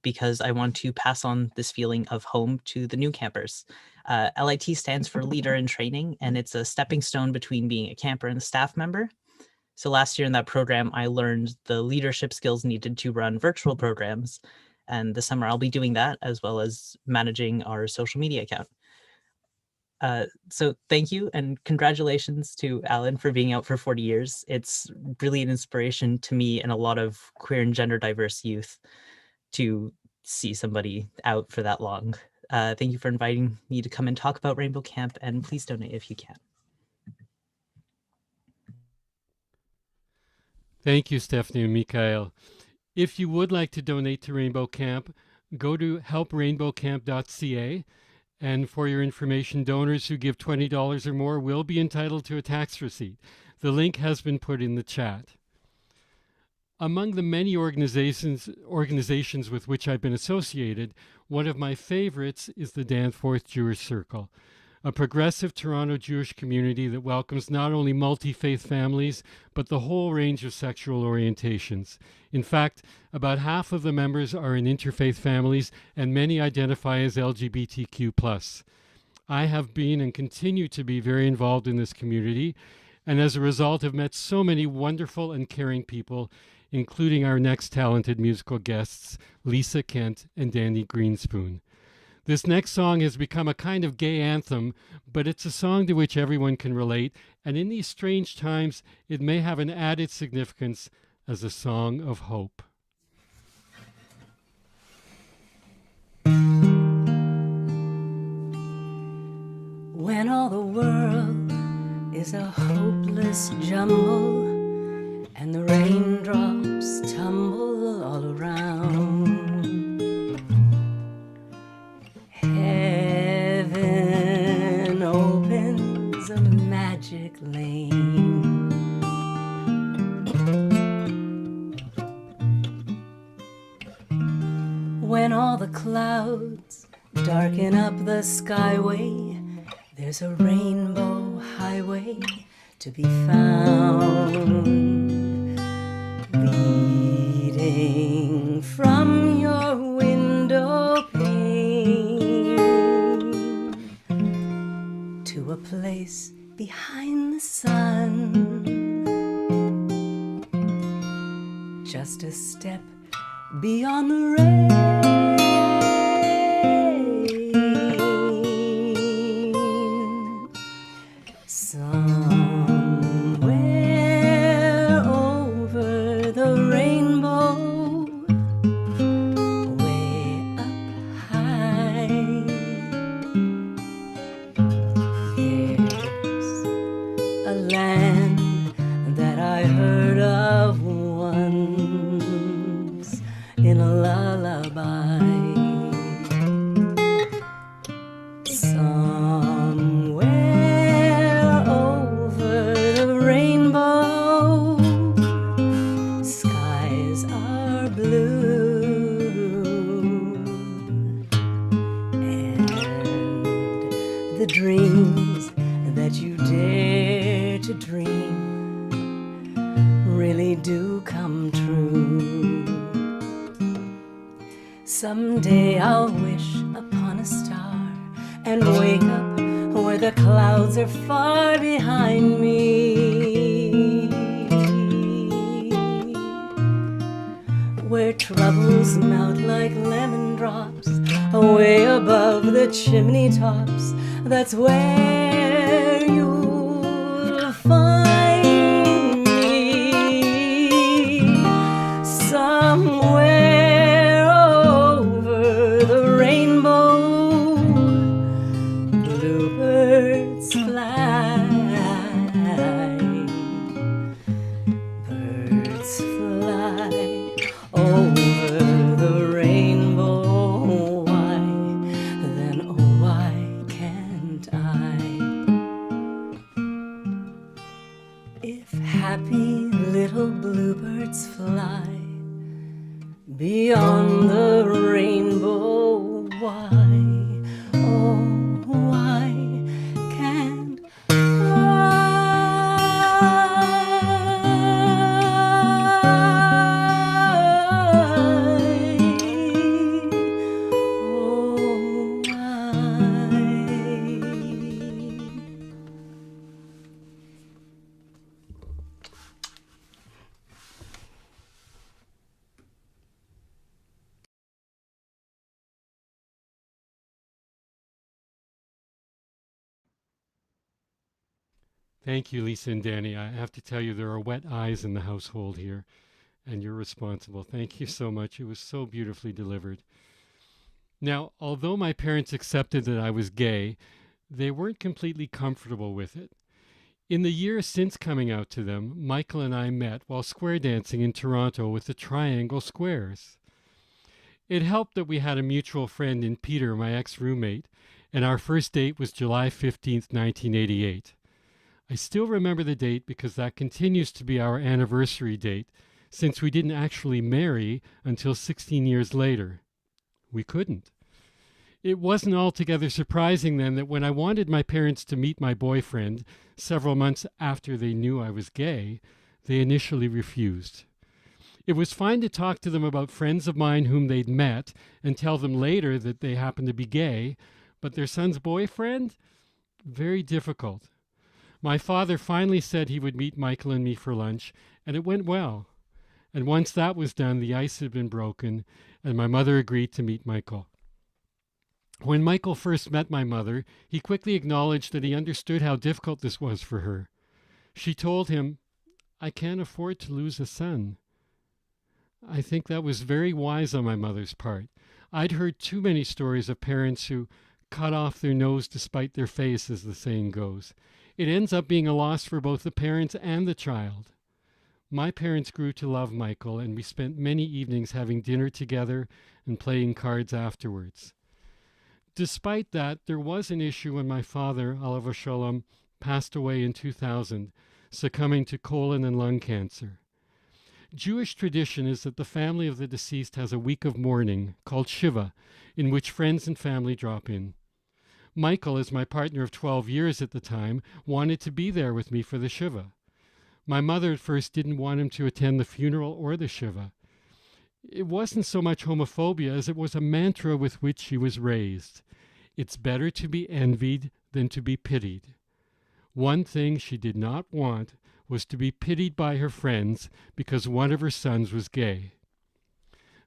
because I want to pass on this feeling of home to the new campers. LIT stands for Leader in Training, and it's a stepping stone between being a camper and a staff member. So last year in that program, I learned the leadership skills needed to run virtual programs. And this summer I'll be doing that as well as managing our social media account. So thank you and congratulations to Alan for being out for 40 years. It's really an inspiration to me and a lot of queer and gender diverse youth to see somebody out for that long. Thank you for inviting me to come and talk about Rainbow Camp, and please donate if you can. Thank you, Stephanie and Mikael. If you would like to donate to Rainbow Camp, go to helprainbowcamp.ca. And for your information, donors who give $20 or more will be entitled to a tax receipt. The link has been put in the chat. Among the many organizations with which I've been associated, one of my favorites is the Danforth Jewish Circle, a progressive Toronto Jewish community that welcomes not only multi-faith families, but the whole range of sexual orientations. In fact, about half of the members are in interfaith families, and many identify as LGBTQ+. I have been and continue to be very involved in this community, and as a result have met so many wonderful and caring people, including our next talented musical guests, Lisa Kent and Danny Greenspoon. This next song has become a kind of gay anthem, but it's a song to which everyone can relate, and in these strange times, it may have an added significance as a song of hope. When all the world is a hopeless jumble and the raindrops tumble all around. Heaven opens a magic lane. When all the clouds darken up the skyway, there's a rainbow highway to be found, leading from your window pane to a place behind the sun. Just a step beyond the rain. Somewhere over the rainbow, way up high, there's a land that I heard of once in a lullaby. Somewhere over the rainbow, skies are blue, and the dreams that you dare to dream really do come true. Someday I'll wish upon a star and wake up where the clouds are far behind me, where troubles melt like lemon drops away above the chimney tops. That's where you'll find me, somewhere over the rainbow. Bluebirds fly, birds fly over the rainbow. Why, then, oh, why can't I? If happy little bluebirds fly beyond the rainbow, why, oh, why can't Thank you, Lisa and Danny. I have to tell you, there are wet eyes in the household here, and you're responsible. Thank you so much. It was so beautifully delivered. Now, although my parents accepted that I was gay, they weren't completely comfortable with it. In the years since coming out to them, Michael and I met while square dancing in Toronto with the Triangle Squares. It helped that we had a mutual friend in Peter, my ex-roommate, and our first date was July 15th, 1988. I still remember the date because that continues to be our anniversary date, since we didn't actually marry until 16 years later. We couldn't. It wasn't altogether surprising then that when I wanted my parents to meet my boyfriend several months after they knew I was gay, they initially refused. It was fine to talk to them about friends of mine whom they'd met and tell them later that they happened to be gay, but their son's boyfriend? Very difficult. My father finally said he would meet Michael and me for lunch, and it went well. And once that was done, the ice had been broken, and my mother agreed to meet Michael. When Michael first met my mother, he quickly acknowledged that he understood how difficult this was for her. She told him, "I can't afford to lose a son." I think that was very wise on my mother's part. I'd heard too many stories of parents who cut off their nose to spite their face, as the saying goes. It ends up being a loss for both the parents and the child. My parents grew to love Michael, and we spent many evenings having dinner together and playing cards afterwards. Despite that, there was an issue when my father, Alav Shalom, passed away in 2000, succumbing to colon and lung cancer. Jewish tradition is that the family of the deceased has a week of mourning called Shiva, in which friends and family drop in. Michael, as my partner of 12 years at the time, wanted to be there with me for the Shiva. My mother at first didn't want him to attend the funeral or the Shiva. It wasn't so much homophobia as it was a mantra with which she was raised. It's better to be envied than to be pitied. One thing she did not want was to be pitied by her friends because one of her sons was gay.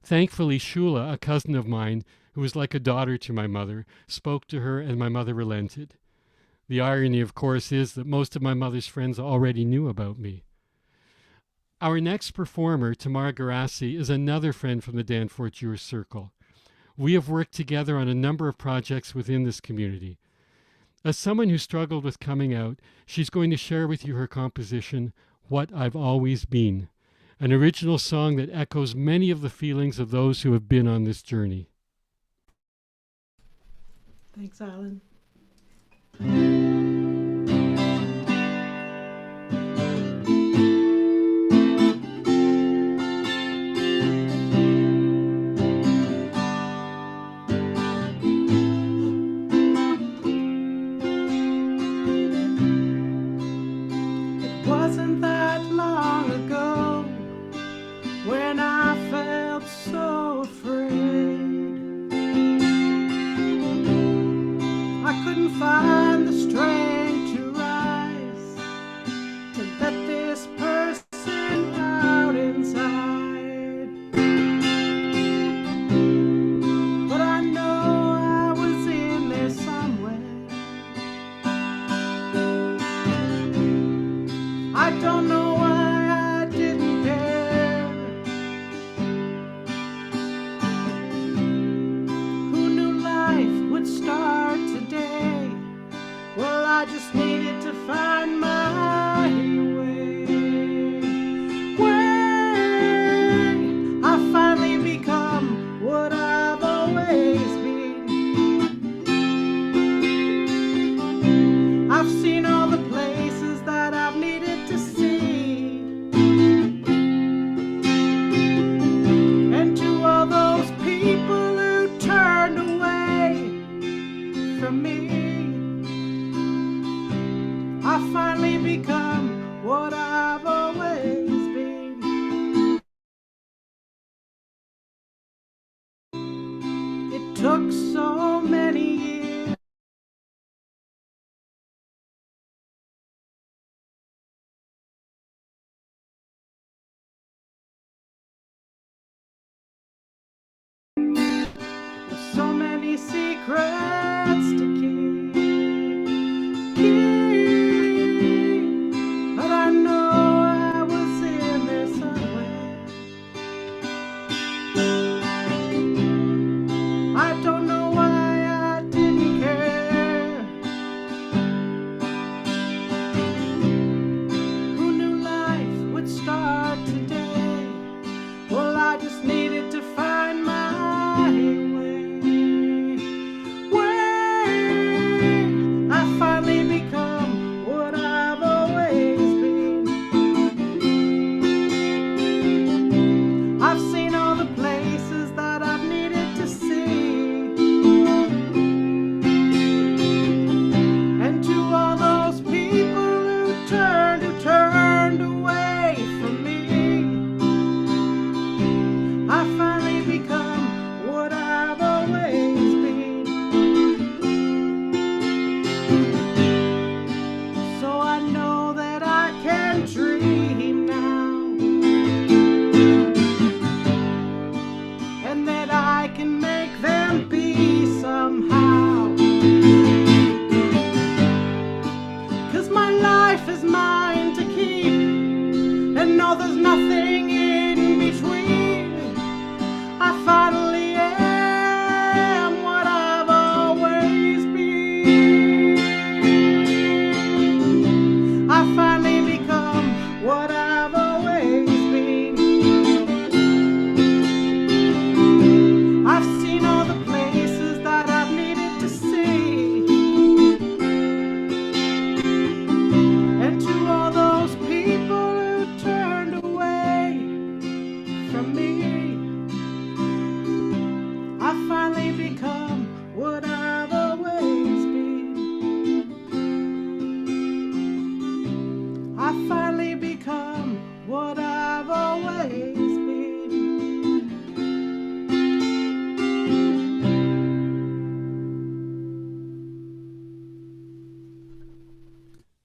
Thankfully, Shula, a cousin of mine, who was like a daughter to my mother, spoke to her and my mother relented. The irony, of course, is that most of my mother's friends already knew about me. Our next performer, Tamar Garassi, is another friend from the Danforth Jewish Circle. We have worked together on a number of projects within this community. As someone who struggled with coming out, she's going to share with you her composition, What I've Always Been, an original song that echoes many of the feelings of those who have been on this journey. Thanks, Alan. Wasn't that long ago when I felt so afraid? I couldn't find the strength to rise, to let this person out inside. But I know I was in there somewhere. I don't know why I didn't care. Who knew life would start today? Well, I just needed to find my way. I finally become what I've always been. I've seen all the places that I've needed to see. And to all those people who turned away from me, I finally become what I've always been. It took so many years. With so many secrets to keep. But I know I was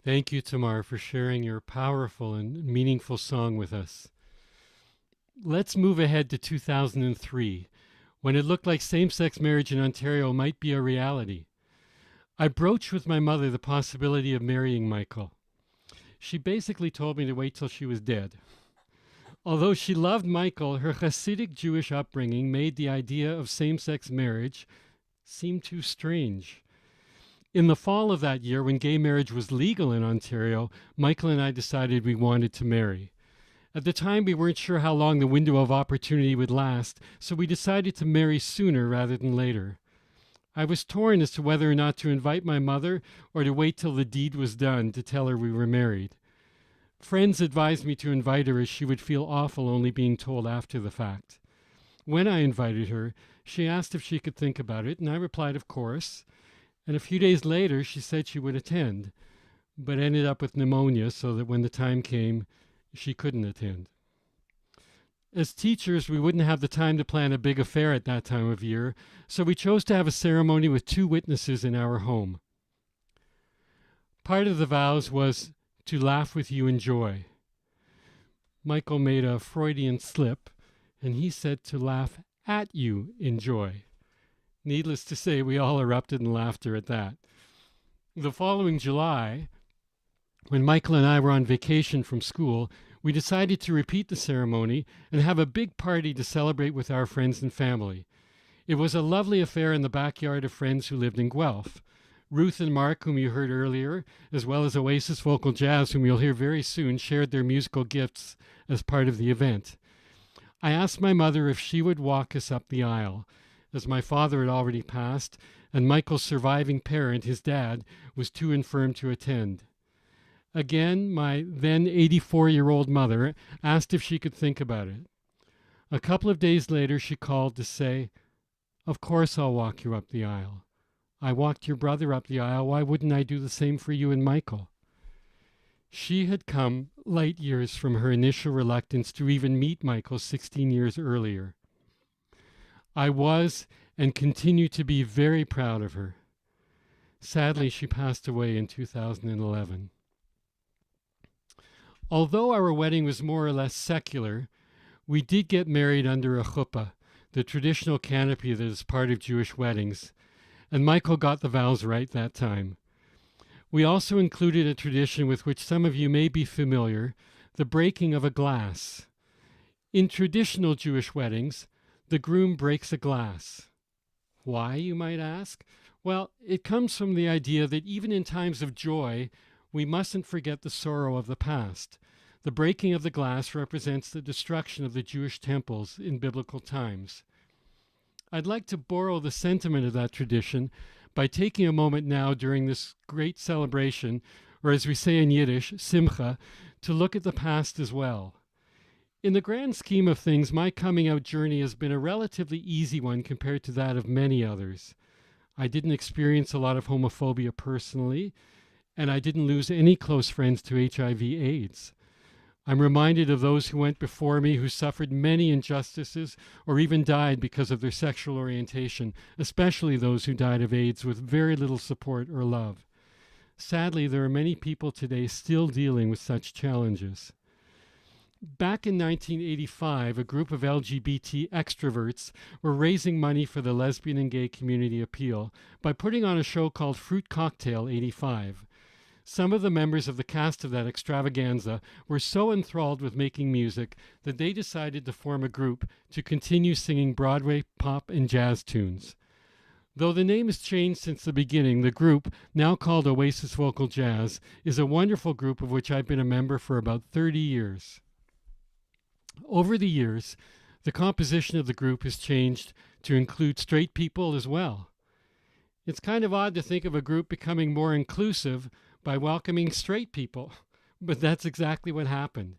Thank you, Tamar, for sharing your powerful and meaningful song with us. Let's move ahead to 2003, when it looked like same-sex marriage in Ontario might be a reality. I broached with my mother the possibility of marrying Michael. She basically told me to wait till she was dead. Although she loved Michael, her Hasidic Jewish upbringing made the idea of same-sex marriage seem too strange. In the fall of that year, when gay marriage was legal in Ontario, Michael and I decided we wanted to marry. At the time, we weren't sure how long the window of opportunity would last, so we decided to marry sooner rather than later. I was torn as to whether or not to invite my mother or to wait till the deed was done to tell her we were married. Friends advised me to invite her as she would feel awful only being told after the fact. When I invited her, she asked if she could think about it, and I replied, of course. And a few days later, she said she would attend, but ended up with pneumonia so that when the time came, she couldn't attend. As teachers, we wouldn't have the time to plan a big affair at that time of year, so we chose to have a ceremony with 2 witnesses in our home. Part of the vows was to laugh with you in joy. Michael made a Freudian slip, and he said to laugh at you in joy. Needless to say, we all erupted in laughter at that. The following July, when Michael and I were on vacation from school, we decided to repeat the ceremony and have a big party to celebrate with our friends and family. It was a lovely affair in the backyard of friends who lived in Guelph. Ruth and Mark, whom you heard earlier, as well as Oasis Vocal Jazz, whom you'll hear very soon, shared their musical gifts as part of the event. I asked my mother if she would walk us up the aisle, as my father had already passed, and Michael's surviving parent, his dad, was too infirm to attend. Again, my then 84-year-old mother asked if she could think about it. A couple of days later, she called to say, "Of course I'll walk you up the aisle. I walked your brother up the aisle. Why wouldn't I do the same for you and Michael?" She had come light years from her initial reluctance to even meet Michael 16 years earlier. I was and continue to be very proud of her. Sadly, she passed away in 2011. Although our wedding was more or less secular, we did get married under a chuppah, the traditional canopy that is part of Jewish weddings, and Michael got the vows right that time. We also included a tradition with which some of you may be familiar, the breaking of a glass. In traditional Jewish weddings, the groom breaks a glass. Why, you might ask? Well, it comes from the idea that even in times of joy, we mustn't forget the sorrow of the past. The breaking of the glass represents the destruction of the Jewish temples in biblical times. I'd like to borrow the sentiment of that tradition by taking a moment now during this great celebration, or as we say in Yiddish, simcha, to look at the past as well. In the grand scheme of things, my coming out journey has been a relatively easy one compared to that of many others. I didn't experience a lot of homophobia personally, and I didn't lose any close friends to HIV/AIDS. I'm reminded of those who went before me who suffered many injustices or even died because of their sexual orientation, especially those who died of AIDS with very little support or love. Sadly, there are many people today still dealing with such challenges. Back in 1985, a group of LGBT extroverts were raising money for the lesbian and gay community appeal by putting on a show called Fruit Cocktail 85. Some of the members of the cast of that extravaganza were so enthralled with making music that they decided to form a group to continue singing Broadway pop and jazz tunes. Though the name has changed since the beginning, the group, now called Oasis Vocal Jazz, is a wonderful group of which I've been a member for about 30 years. Over the years, the composition of the group has changed to include straight people as well. It's kind of odd to think of a group becoming more inclusive by welcoming straight people, but that's exactly what happened.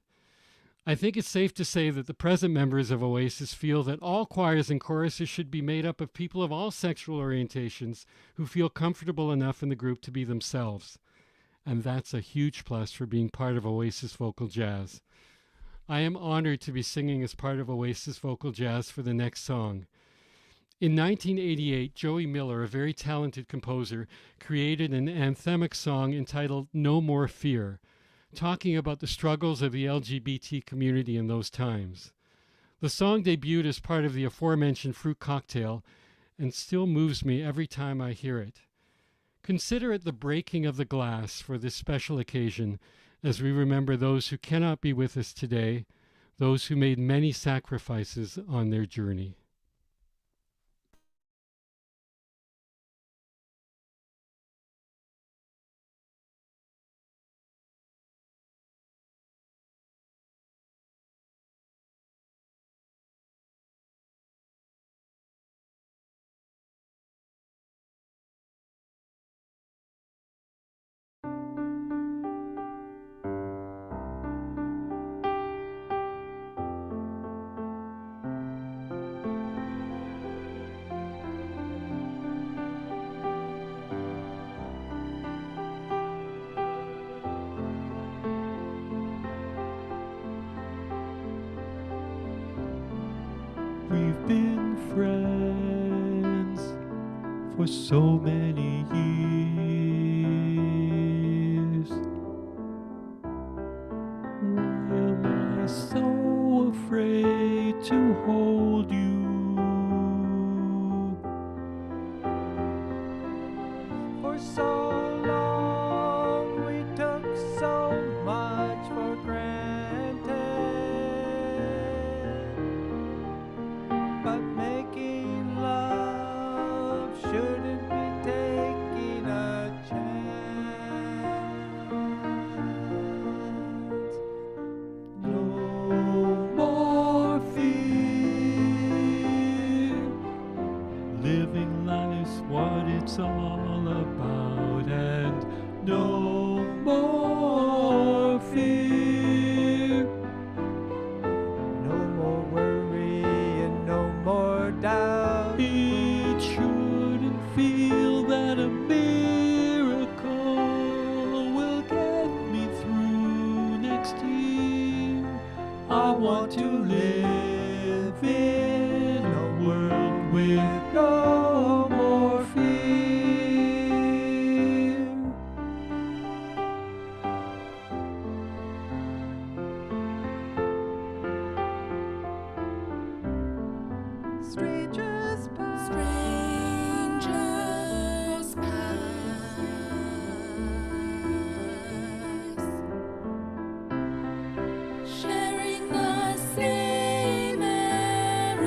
I think it's safe to say that the present members of Oasis feel that all choirs and choruses should be made up of people of all sexual orientations who feel comfortable enough in the group to be themselves. And that's a huge plus for being part of Oasis Vocal Jazz. I am honored to be singing as part of Oasis Vocal Jazz for the next song. In 1988, Joey Miller, a very talented composer, created an anthemic song entitled No More Fear, talking about the struggles of the LGBT community in those times. The song debuted as part of the aforementioned Fruit Cocktail and still moves me every time I hear it. Consider it the breaking of the glass for this special occasion as we remember those who cannot be with us today, those who made many sacrifices on their journey. We've been friends for so many years. Why am I so afraid to hold you? For so long we took so much for granted. But making love shouldn't be taking a chance. No more fear. Living life's what it's all about, and no more fear. No more worry and no more doubt. It shouldn't feel that a miracle will get me through next year. I want to live in a world with no more fear. Strangers pass. Strangers pass. Sharing the same air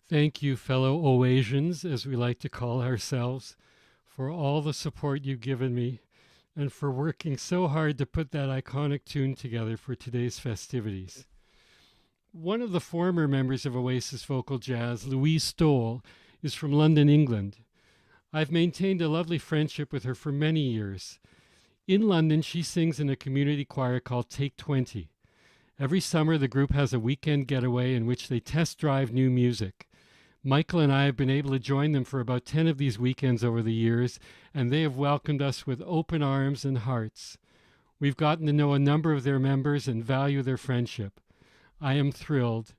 Thank you, fellow Oasians, as we like to call ourselves, for all the support you've given me and for working so hard to put that iconic tune together for today's festivities. One of the former members of Oasis Vocal Jazz, Louise Stoll, is from London, England. I've maintained a lovely friendship with her for many years. In London, she sings in a community choir called Take 20. Every summer, the group has a weekend getaway in which they test drive new music. Michael and I have been able to join them for about 10 of these weekends over the years, and they have welcomed us with open arms and hearts. We've gotten to know a number of their members and value their friendship. I am thrilled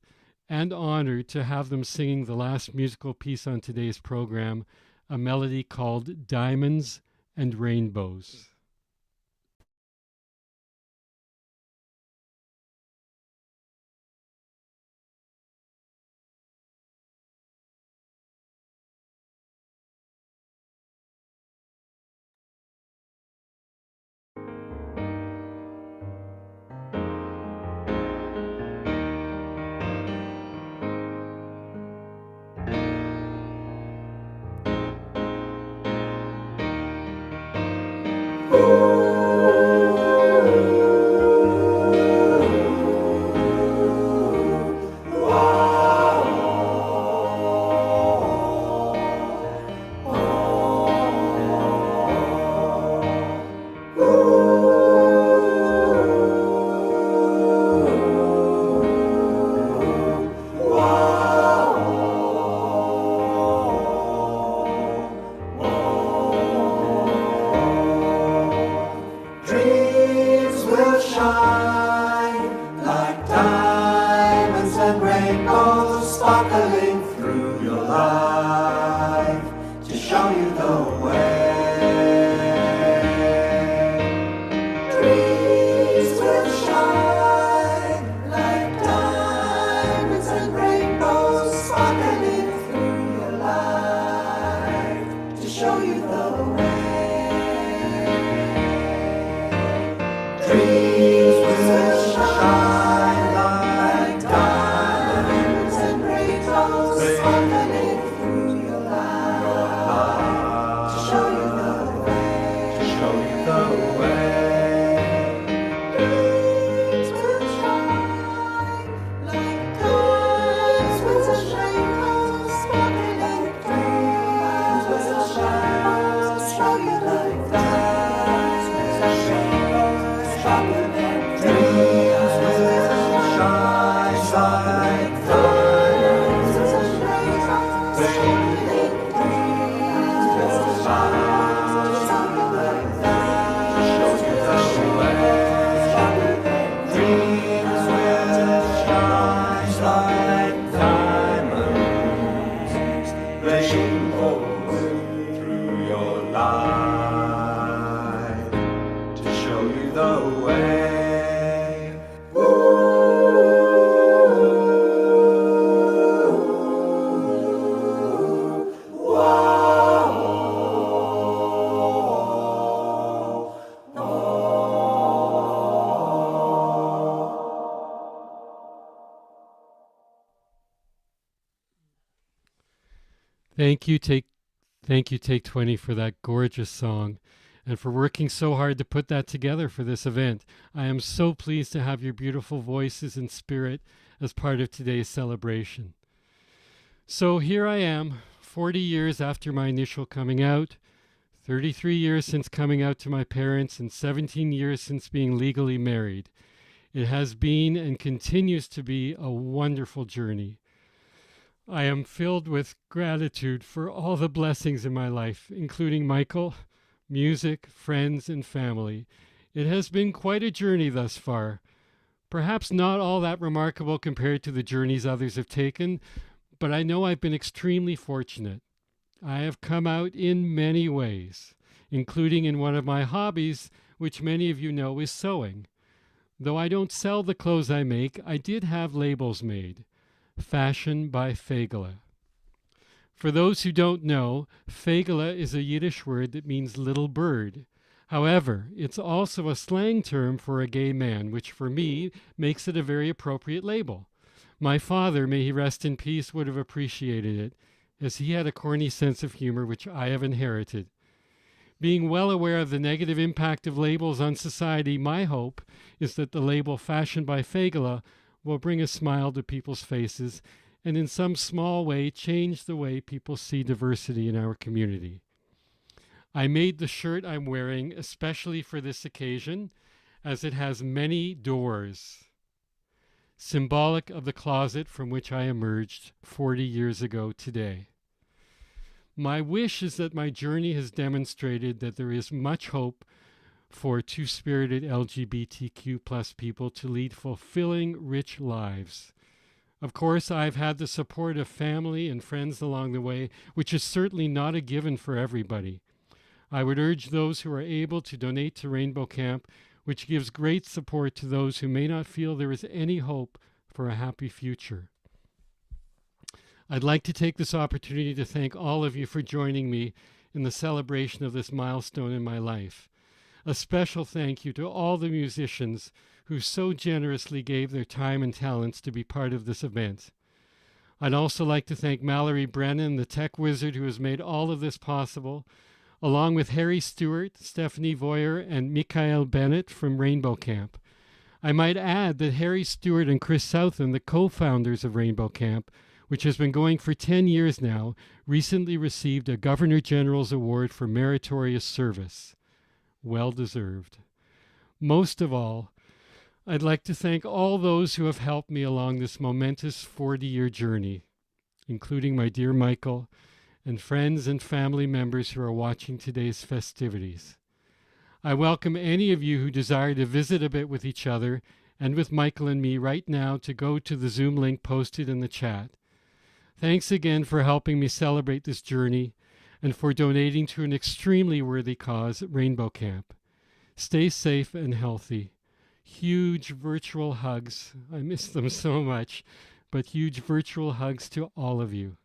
and honored to have them singing the last musical piece on today's program, a melody called Diamonds and Rainbows. Thank you, Take 20, for that gorgeous song and for working so hard to put that together for this event. I am so pleased to have your beautiful voices and spirit as part of today's celebration. So here I am, 40 years after my initial coming out, 33 years since coming out to my parents, and 17 years since being legally married. It has been and continues to be a wonderful journey. I am filled with gratitude for all the blessings in my life, including Michael, music, friends, and family. It has been quite a journey thus far. Perhaps not all that remarkable compared to the journeys others have taken, but I know I've been extremely fortunate. I have come out in many ways, including in one of my hobbies, which many of you know is sewing. Though I don't sell the clothes I make, I did have labels made. Fashion by Fegele. For those who don't know, Fegele is a Yiddish word that means little bird. However, it's also a slang term for a gay man, which for me makes it a very appropriate label. My father, may he rest in peace, would have appreciated it, as he had a corny sense of humor which I have inherited. Being well aware of the negative impact of labels on society, my hope is that the label fashioned by Fagala will bring a smile to people's faces and in some small way change the way people see diversity in our community. I made the shirt I'm wearing especially for this occasion, as it has many doors, symbolic of the closet from which I emerged 40 years ago today. My wish is that my journey has demonstrated that there is much hope for two-spirited LGBTQ+ people to lead fulfilling, rich lives. Of course, I've had the support of family and friends along the way, which is certainly not a given for everybody. I would urge those who are able to donate to Rainbow Camp, which gives great support to those who may not feel there is any hope for a happy future. I'd like to take this opportunity to thank all of you for joining me in the celebration of this milestone in my life. A special thank you to all the musicians who so generously gave their time and talents to be part of this event. I'd also like to thank Mallory Brennan, the tech wizard who has made all of this possible, along with Harry Stewart, Stephanie Voyer, and Michael Bennett from Rainbow Camp. I might add that Harry Stewart and Chris Southern, the co-founders of Rainbow Camp, which has been going for 10 years now, recently received a Governor General's Award for Meritorious Service. Well deserved. Most of all, I'd like to thank all those who have helped me along this momentous 40-year journey, including my dear Michael and friends and family members who are watching today's festivities. I welcome any of you who desire to visit a bit with each other and with Michael and me right now to go to the Zoom link posted in the chat. Thanks again for helping me celebrate this journey and for donating to an extremely worthy cause at Rainbow Camp. Stay safe and healthy. Huge virtual hugs. I miss them so much, but huge virtual hugs to all of you.